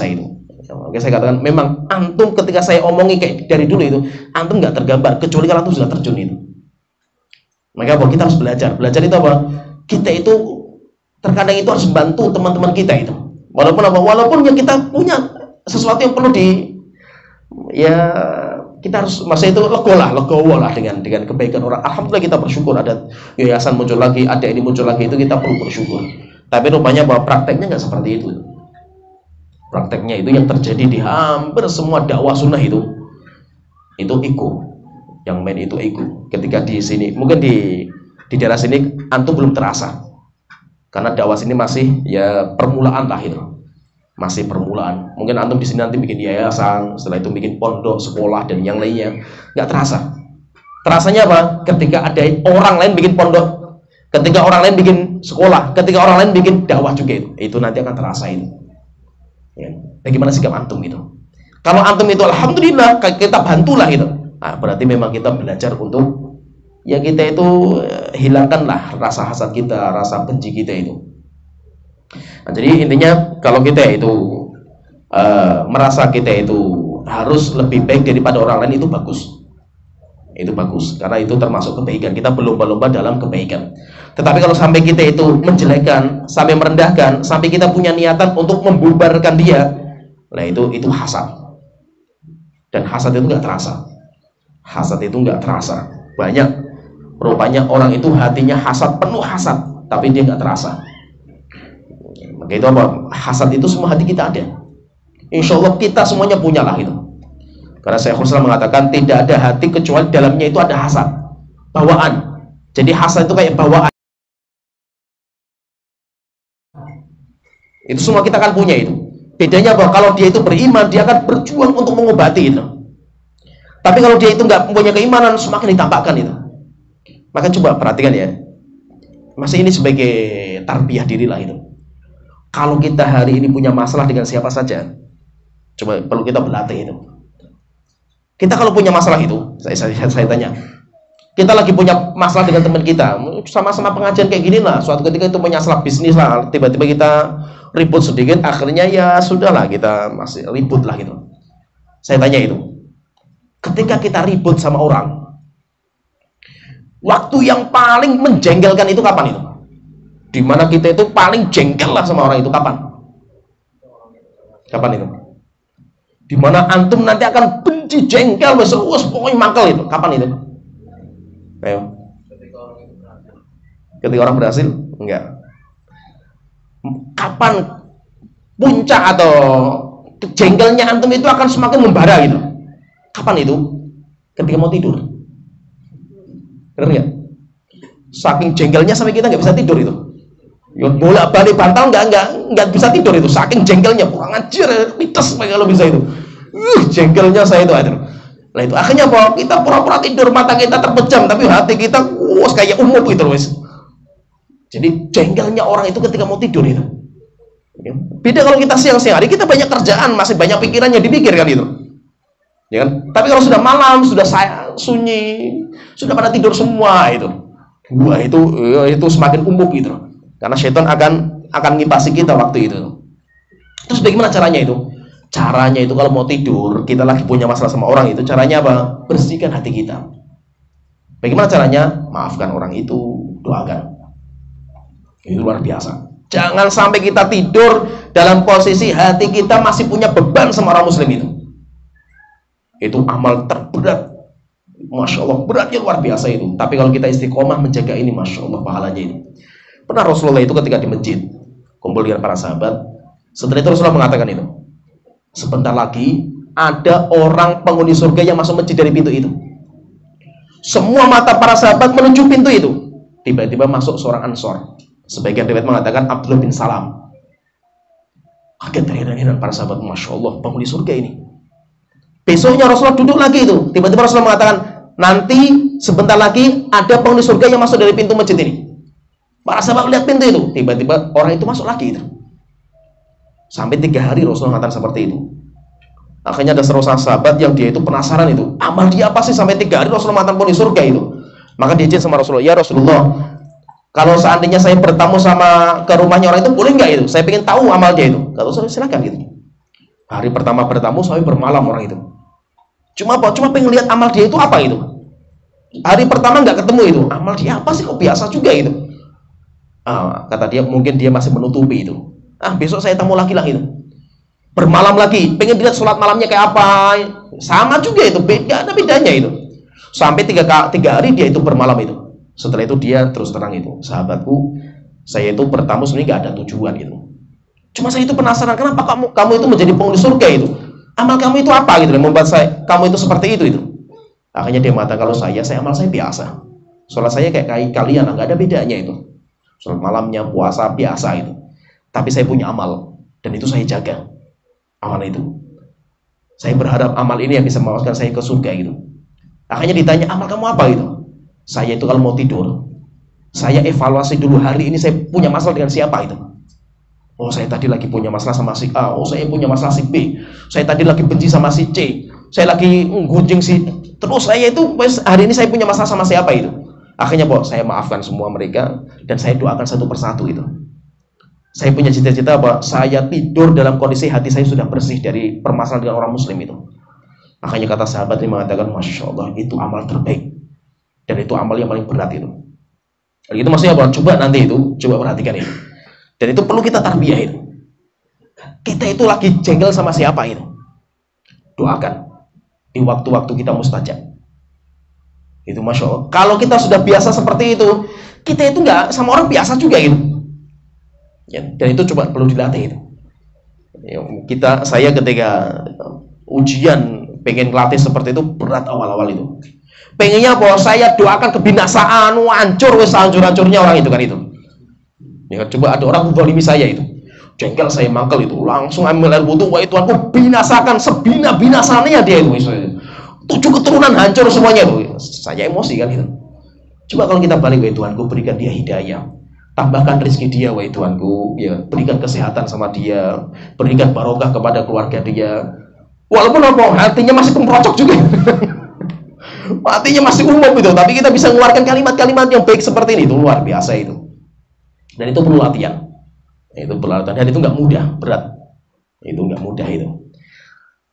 itu. Oke, saya katakan memang antum ketika saya omongi kayak dari dulu itu, antum nggak tergambar kecuali kalau antum sudah terjun itu. Maka apa? Kita harus belajar. Belajar itu apa? Kita itu terkadang itu harus bantu teman-teman kita itu. Walaupun apa? Walaupun yang kita punya sesuatu yang perlu ya kita harus masa itu legowo lah dengan kebaikan orang. Alhamdulillah kita bersyukur ada yayasan muncul lagi, ada ini muncul lagi, itu kita perlu bersyukur. Tapi rupanya bahwa prakteknya nggak seperti itu. Prakteknya itu yang terjadi di hampir semua dakwah sunnah itu ego. Yang main itu ego. Ketika di sini, mungkin di daerah sini antum belum terasa, karena dakwah sini masih ya permulaan lah itu, masih permulaan. Mungkin antum di sini nanti bikin yayasan, setelah itu bikin pondok, sekolah dan yang lainnya, nggak terasa. Terasanya apa? Ketika ada orang lain bikin pondok, ketika orang lain bikin sekolah, ketika orang lain bikin dakwah juga itu nanti akan terasa itu. Ya. Bagaimana sikap antum itu? Kalau antum itu alhamdulillah kita bantulah itu. Nah, berarti memang kita belajar untuk ya kita itu hilangkanlah rasa hasad kita, rasa benci kita itu. Nah, jadi intinya kalau kita itu merasa kita itu harus lebih baik daripada orang lain, itu bagus. Itu bagus, karena itu termasuk kebaikan. Kita berlomba-lomba dalam kebaikan. Tetapi kalau sampai kita itu menjelekkan, sampai merendahkan, sampai kita punya niatan untuk membubarkan dia, nah itu hasad. Dan hasad itu nggak terasa. Hasad itu nggak terasa. Banyak, rupanya orang itu hatinya hasad, penuh hasad, tapi dia nggak terasa. Maka itu apa? Hasad itu semua hati kita ada. Insya Allah kita semuanya punyalah itu. Karena Syekhul Islam mengatakan tidak ada hati kecuali dalamnya itu ada hasad, bawaan. Jadi hasad itu kayak bawaan. Itu semua kita akan punya itu. Bedanya bahwa kalau dia itu beriman, dia akan berjuang untuk mengobati itu. Tapi kalau dia itu nggak mempunyai keimanan, semakin ditampakkan itu. Maka coba perhatikan ya. Masih ini sebagai tarbiyah diri lah itu. Kalau kita hari ini punya masalah dengan siapa saja, coba perlu kita berlatih itu. Kita kalau punya masalah itu, saya tanya, kita lagi punya masalah dengan teman kita, sama-sama pengajian kayak gini lah, suatu ketika itu punya masalah bisnis lah, tiba-tiba kita ribut sedikit, akhirnya ya sudahlah, kita masih ribut lah gitu. Saya tanya itu, ketika kita ribut sama orang, waktu yang paling menjengkelkan itu kapan itu? Dimana kita itu paling jengkel lah sama orang itu, kapan? Kapan itu? Dimana antum nanti akan benci, jengkel, pokoknya mangkel itu. Kapan itu? Ayo. Ketika orang berhasil? Enggak. Kapan puncak atau jengkelnya antum itu akan semakin membara gitu? Kapan itu? Ketika mau tidur. Benar nggak? Saking jengkelnya sampai kita nggak bisa tidur itu. Ya bolak-balik bantal nggak bisa tidur itu. Saking jengkelnya, kurang ajar, mites kalau bisa itu. Jengkelnya saya itu ada. Nah itu akhirnya apa? Kita pura-pura tidur, mata kita terpejam, tapi hati kita kayak umum gitu loh. Jadi jengkelnya orang itu ketika mau tidur itu. Beda kalau kita siang-siang hari, kita banyak kerjaan, masih banyak pikirannya dipikirkan itu. Ya kan? Tapi kalau sudah malam, sudah sunyi, sudah pada tidur semua itu. Wah itu semakin umum gitu. Karena setan akan ngipasi kita waktu itu. Terus bagaimana caranya itu? Caranya itu kalau mau tidur, kita lagi punya masalah sama orang itu, caranya apa? Bersihkan hati kita. Bagaimana caranya? Maafkan orang itu, doakan. Itu luar biasa. Jangan sampai kita tidur dalam posisi hati kita masih punya beban sama orang muslim itu. Itu amal terberat. Masya Allah, beratnya luar biasa itu. Tapi kalau kita istiqomah menjaga ini, Masya Allah, pahalanya itu. Pernah Rasulullah itu ketika di masjid, kumpul dengan para sahabat, setelah itu Rasulullah mengatakan itu, sebentar lagi ada orang penghuni surga yang masuk masjid dari pintu itu. Semua mata para sahabat menuju pintu itu. Tiba-tiba masuk seorang Ansor. Sebagian riwayat mengatakan Abdullah bin Salam. Kaget terheran-heran para sahabat, Masya Allah, penghuni surga ini. Besoknya Rasulullah duduk lagi itu. Tiba-tiba Rasulullah mengatakan, nanti sebentar lagi ada penghuni surga yang masuk dari pintu masjid ini. Para sahabat lihat pintu itu. Tiba-tiba orang itu masuk lagi itu. Sampai 3 hari Rasulullah mengatakan seperti itu. Akhirnya ada seorang sahabat yang dia itu penasaran itu, amal dia apa sih sampai 3 hari Rasulullah mengatakan penghuni surga itu. Maka dia izin sama Rasulullah, ya Rasulullah, kalau seandainya saya bertamu sama ke rumahnya orang itu, boleh nggak itu? Saya ingin tahu amal dia itu. Kalau saya silakan gitu. Hari pertama bertamu sampai bermalam orang itu. Cuma apa? Cuma pengen lihat amal dia itu apa itu. Hari pertama nggak ketemu itu. Amal dia apa sih? Kok biasa juga itu. Kata dia, mungkin dia masih menutupi itu. Besok saya tamu lagi lah itu. Bermalam lagi, pengen lihat sholat malamnya kayak apa. Sama juga itu, beda, ada bedanya itu. Sampai 3 hari dia itu bermalam itu. Setelah itu dia terus terang itu, sahabatku, saya itu bertamu sebenarnya gak ada tujuan gitu. Cuma saya itu penasaran, kenapa kamu itu menjadi penghuni surga itu? Amal kamu itu apa gitu, yang membuat kamu itu seperti itu. Akhirnya dia mengatakan, kalau amal saya biasa. Sholat saya kayak kalian, gak ada bedanya itu. Sholat malamnya, puasa biasa itu. Tapi saya punya amal, dan itu saya jaga. Amal itu. Saya berharap amal ini yang bisa memasukkan saya ke surga gitu. Akhirnya ditanya, amal kamu apa itu? Saya itu kalau mau tidur, saya evaluasi dulu hari ini saya punya masalah dengan siapa itu. Oh, saya tadi lagi punya masalah sama si A. Oh, saya punya masalah si B. Saya tadi lagi benci sama si C. Saya lagi gunjing si. Terus saya itu hari ini saya punya masalah sama siapa itu. Akhirnya Pak, saya maafkan semua mereka dan saya doakan satu persatu itu. Saya punya cita-cita bahwa saya tidur dalam kondisi hati saya sudah bersih dari permasalahan dengan orang muslim itu. Makanya kata sahabat ini mengatakan, Masya Allah, itu amal terbaik. Dan itu amal yang paling berat itu. Dan itu maksudnya apa? Coba nanti itu, coba perhatikan itu. Dan itu perlu kita tarbiyah itu. Kita itu lagi jengkel sama siapa itu? Doakan. Di waktu-waktu kita mustajab. Itu Masya Allah. Kalau kita sudah biasa seperti itu, kita itu nggak sama orang biasa juga itu. Ya, dan itu coba perlu dilatih itu. Ya, saya ketika ujian pengen latih seperti itu berat awal-awal itu. Pengennya bahwa saya doakan kebinasaan, hancur wes hancur-hancurnya orang itu kan itu. Ya, coba ada orang menzalimi saya itu. Jengkel saya mangkel itu, langsung ambil air wudu, wah itu aku binasakan sebina-binasanya dia itu. 7 keturunan hancur semuanya itu. Saya emosi kan itu. Coba kalau kita balik, wahai Tuhanku berikan dia hidayah. Tambahkan rezeki dia, wahai Tuhanku, ya, berikan kesehatan sama dia, berikan barokah kepada keluarga dia. Walaupun apa, hatinya masih pemrocok juga. Hatinya masih umum itu, tapi kita bisa mengeluarkan kalimat-kalimat yang baik seperti ini, itu luar biasa itu. Dan itu perlu latihan. Itu perlu latihan, dan itu nggak mudah, berat. Itu nggak mudah itu.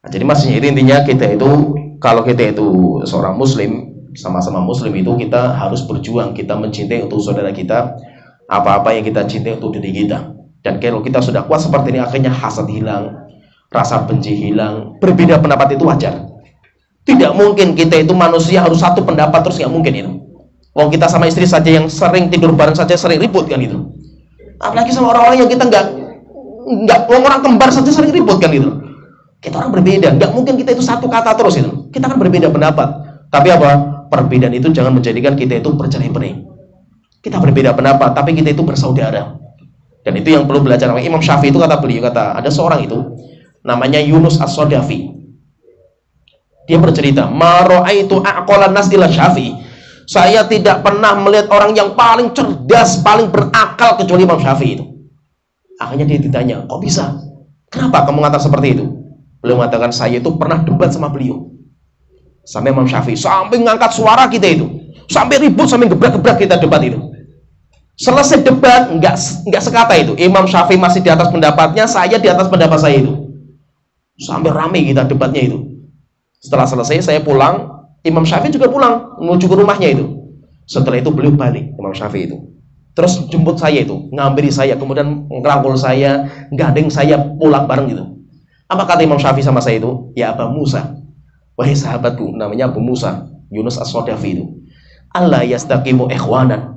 Nah, jadi maksudnya itu intinya kita itu, kalau kita itu seorang muslim, sama-sama muslim itu kita harus berjuang, kita mencintai untuk saudara kita, apa-apa yang kita cintai untuk diri kita. Dan kalau kita sudah kuat seperti ini, akhirnya hasad hilang, rasa benci hilang. Berbeda pendapat itu wajar. Tidak mungkin kita itu manusia harus satu pendapat terus, nggak mungkin itu. Kalau kita sama istri saja yang sering tidur bareng saja sering ribut kan itu. Apalagi sama orang-orang yang kita nggak orang kembar saja sering ribut kan itu. Kita orang berbeda, nggak mungkin kita itu satu kata terus itu. Kita kan berbeda pendapat. Tapi apa? Perbedaan itu jangan menjadikan kita itu bercerai-berai. Kita berbeda pendapat, tapi kita itu bersaudara. Dan itu yang perlu belajar. Imam Syafi'i itu kata beliau, ada seorang itu namanya Yunus As-Sodafi. Dia bercerita, "Ma ra'aitu aqalan nas ila Syafi'i." Saya tidak pernah melihat orang yang paling cerdas, paling berakal kecuali Imam Syafi'i itu. Akhirnya dia ditanya, "Kok bisa? Kenapa kamu mengatakan seperti itu?" Beliau mengatakan, "Saya itu pernah debat sama beliau." Sampai Imam Syafi'i sampai ngangkat suara kita itu. Sampai ribut, sampai gebrak-gebrak kita debat itu. Selesai debat, enggak sekata itu. Imam Syafi'i masih di atas pendapatnya, saya di atas pendapat saya itu. Sampai ramai kita debatnya itu. Setelah selesai, saya pulang. Imam Syafi'i juga pulang, menuju ke rumahnya itu. Setelah itu beliau balik, Imam Syafi'i itu. Terus jemput saya itu, ngampiri saya, kemudian ngerangkul saya, gandeng saya pulang bareng gitu. Apa kata Imam Syafi'i sama saya itu? "Ya Aba Musa, wahai sahabatku," namanya Abu Musa, Yunus As-Sodafi itu. "Allah yastaqimu ikhwanan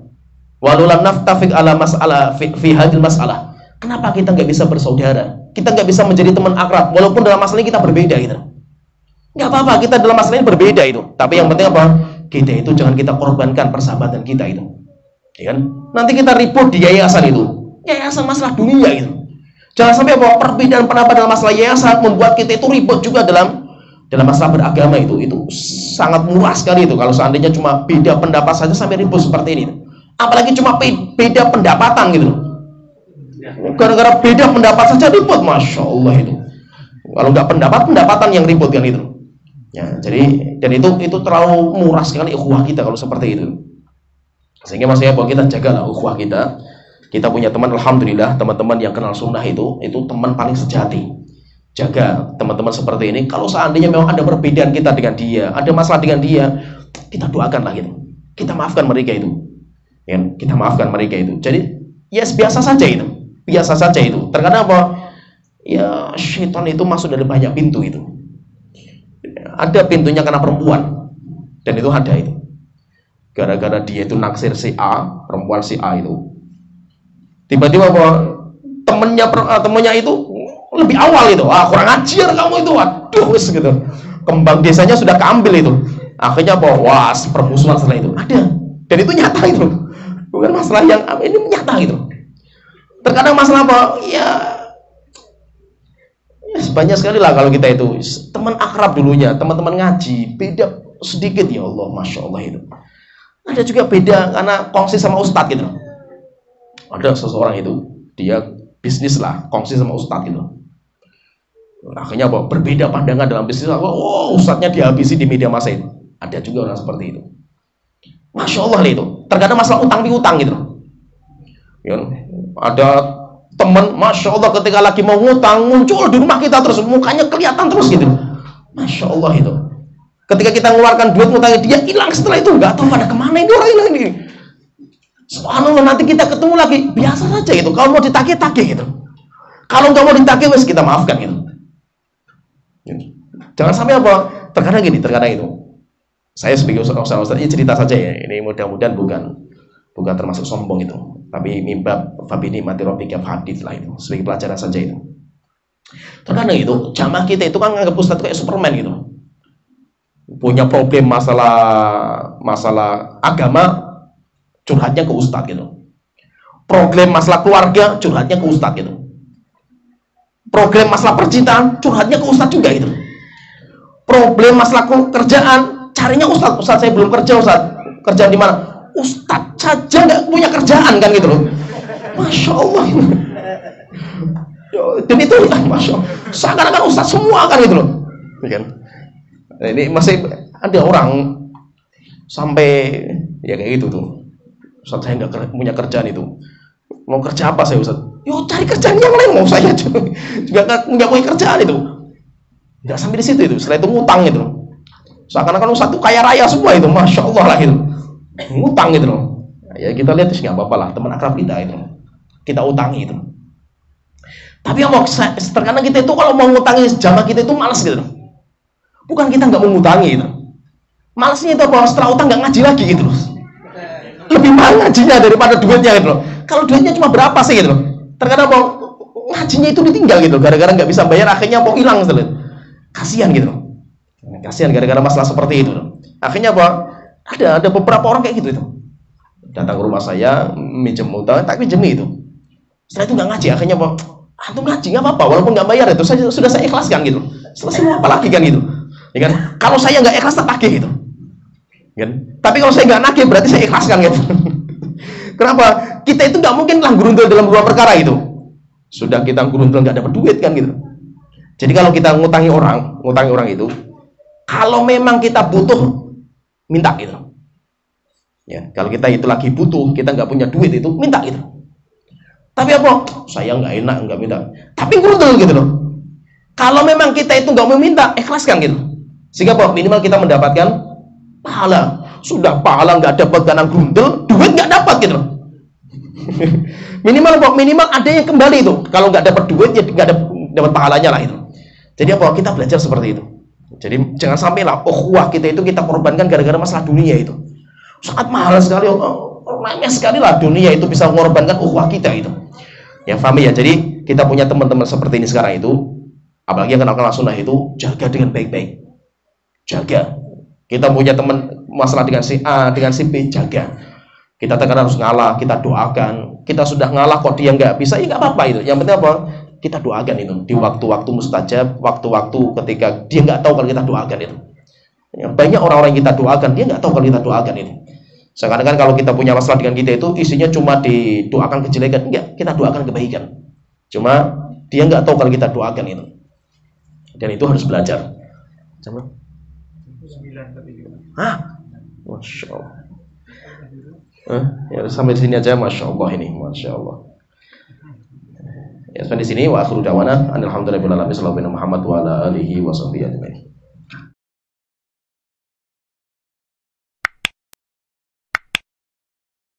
walulam naftafik ala mas'ala fi hadil mas'alah." Kenapa kita nggak bisa bersaudara? Kita nggak bisa menjadi teman akrab, walaupun dalam masalah ini kita berbeda gitu. Nggak apa-apa, kita dalam masalah ini berbeda itu. Tapi yang penting apa? Kita itu jangan kita korbankan persahabatan kita itu. Ya kan? Nanti kita ribut di yayasan itu. Yayasan masalah dunia itu. Jangan sampai apa? Perbedaan pendapat dalam masalah yayasan membuat kita itu ribut juga dalam masalah beragama itu sangat murah sekali itu. Kalau seandainya cuma beda pendapat saja sampai ribut seperti ini. Apalagi cuma beda pendapatan gitu. Gara-gara beda pendapat saja ribut, Masya Allah itu. Kalau nggak pendapatan yang ribut kan itu. Ya, jadi dan itu terlalu murah sekali ukhuwah kita kalau seperti itu. Sehingga maksudnya bahwa kita jagalah ukhuwah kita. Kita punya teman, alhamdulillah, teman-teman yang kenal sunnah itu teman paling sejati. Jaga teman-teman seperti ini. Kalau seandainya memang ada perbedaan kita dengan dia, ada masalah dengan dia, kita doakanlah gitu. Kita maafkan mereka itu. Ya, kita maafkan mereka itu. Jadi, ya biasa saja itu. Biasa saja itu. Terkadang apa? Ya, syaitan itu masuk dari banyak pintu itu. Ada pintunya karena perempuan. Dan itu ada itu. Gara-gara dia itu naksir si A, perempuan si A itu. Tiba-tiba apa? Temennya itu lebih awal itu, kurang ajar kamu itu, waduh gitu. Kembang desanya sudah keambil itu. Akhirnya apa? Permusuhan setelah itu ada. Dan itu nyata itu. Bukan masalah yang ini nyata gitu. Terkadang masalah apa? Ya banyak sekali lah kalau kita itu teman akrab dulunya, teman-teman ngaji, beda sedikit ya Allah, Masya Allah itu. Ada juga beda karena kongsi sama ustadz gitu. Ada seseorang itu, dia bisnis lah, kongsi sama ustadz gitu. Akhirnya apa? Berbeda pandangan dalam bisnis. Ustadznya dihabisi di media massa itu. Ada juga orang seperti itu. Masya Allah itu. Terkadang masalah utang piutang gitu. Ya, ada teman, masya Allah ketika lagi mau ngutang muncul di rumah kita terus, mukanya kelihatan terus gitu. Masya Allah itu. Ketika kita mengeluarkan duit ngutangnya dia hilang, setelah itu nggak tahu pada kemana ini orang hilang ini. Subhanallah, nanti kita ketemu lagi biasa saja gitu. Kalau mau ditagih-tagih gitu. Kalau nggak mau ditagih wes kita maafkan gitu. Jangan sampai apa? Terkadang gini, terkadang itu. Saya sebagai ustaz ini cerita saja ya. Ini mudah-mudahan bukan termasuk sombong itu. Tapi mimba fabini mati robika hadits lah itu. Sebagai pelajaran saja itu. Terkadang itu jamaah kita itu kan nganggap ustaz kayak Superman gitu. Punya problem masalah agama, curhatnya ke ustaz gitu. Problem masalah keluarga, curhatnya ke ustaz gitu. Problem masalah percintaan, curhatnya ke ustaz juga gitu. Problem masalah kerjaan, carinya ustaz. Ustaz saya belum kerja, ustaz. Kerjaan di mana? Ustaz saja nggak punya kerjaan kan gitu loh. Masya Allah. Dan itu masya Allah. Seakan-akan ustaz semua kan gitu loh. Kan? Ini masih ada orang sampai ya kayak gitu tuh. Ustaz saya nggak punya kerjaan itu. Mau kerja apa saya ustaz? Yo cari kerjaan yang lain, mau saya juga nggak punya kerjaan itu. Nggak sampai di situ itu. Setelah itu ngutang gitu. Seakan-akan ustaz itu kaya raya semua itu, masya Allah lah gitu. Ngutang gitu loh. Ya kita lihat sih nggak apa-apa lah, teman akrab kita itu. Kita utangi itu. Tapi yang mau terkadang kita itu kalau mau ngutangi jamaah kita itu malas gitu. Bukan kita nggak mau ngutangi gitu. Malasnya itu apa? Setelah utang nggak ngaji lagi gitu loh. Lebih mahal ngajinya daripada duitnya gitu loh. Kalau duitnya cuma berapa sih gitu loh. Terkadang mau ngajinya itu ditinggal gitu. Gara-gara nggak bisa bayar akhirnya mau hilang gitu loh. Kasihan gitu loh. Kasihan gara-gara masalah seperti itu loh. Akhirnya apa? Ada beberapa orang kayak gitu itu. Datang ke rumah saya, minjem utang, tak pinjemi itu. Setelah itu nggak ngaji, akhirnya apa? Antum ngaji nggak apa-apa, walaupun nggak bayar itu, sudah saya ikhlaskan gitu. Selesai mau apa lagi kan gitu. Ya kan? Kalau saya nggak ikhlas tak tagih gitu. Kan? Tapi kalau saya nggak nagih berarti saya ikhlaskan gitu. Kenapa? Kita itu nggak mungkin lah gurundul dalam dua perkara itu. Sudah kita gurundul nggak dapat duit kan gitu. Jadi kalau kita ngutangi orang itu, kalau memang kita butuh, minta gitu. Ya, kalau kita itu lagi butuh, kita nggak punya duit itu, minta gitu. Tapi apa? Saya nggak enak, nggak minta. Tapi gurundul gitu loh. Kalau memang kita itu nggak mau minta, ikhlaskan gitu. Sehingga apa? Minimal kita mendapatkan pahala. Sudah pahala nggak dapat karena gurundul, duit nggak dapat gitu loh. Minimal apa? Minimal ada yang kembali itu. Kalau nggak dapat duit, ya nggak dapat pahalanya lah itu. Jadi apa? Kita belajar seperti itu. Jadi jangan sampai lah ukhuwah kita itu kita korbankan gara-gara masalah dunia itu. Sangat mahal sekali, remeh sekali lah dunia itu bisa mengorbankan ukhuwah kita itu. Ya paham ya. Jadi kita punya teman-teman seperti ini sekarang itu, apalagi yang kenal sunnah itu, jaga dengan baik-baik. Jaga. Kita punya teman masalah dengan si A, dengan si B, jaga. Kita terkadang harus ngalah, kita doakan. Kita sudah ngalah kok dia nggak bisa, ya nggak apa-apa itu. Yang penting apa? Kita doakan itu di waktu-waktu mustajab, waktu-waktu ketika dia nggak tahu kalau kita doakan itu. Ya, banyak orang-orang yang kita doakan dia nggak tahu kalau kita doakan itu. Sekarang kan kalau kita punya masalah dengan kita itu isinya cuma didoakan kejelekan, enggak, kita doakan kebaikan. Cuma dia nggak tahu kalau kita doakan itu. Dan itu harus belajar. Coba. Masya Allah. Ya sampai di sini aja, masya Allah ini, masya Allah. Ya sampai di sini wa akhiru da'wana alhamdulillahirabbil alamin sallallahu alaihi Muhammad wa ala alihi wa sahbihi ajmain.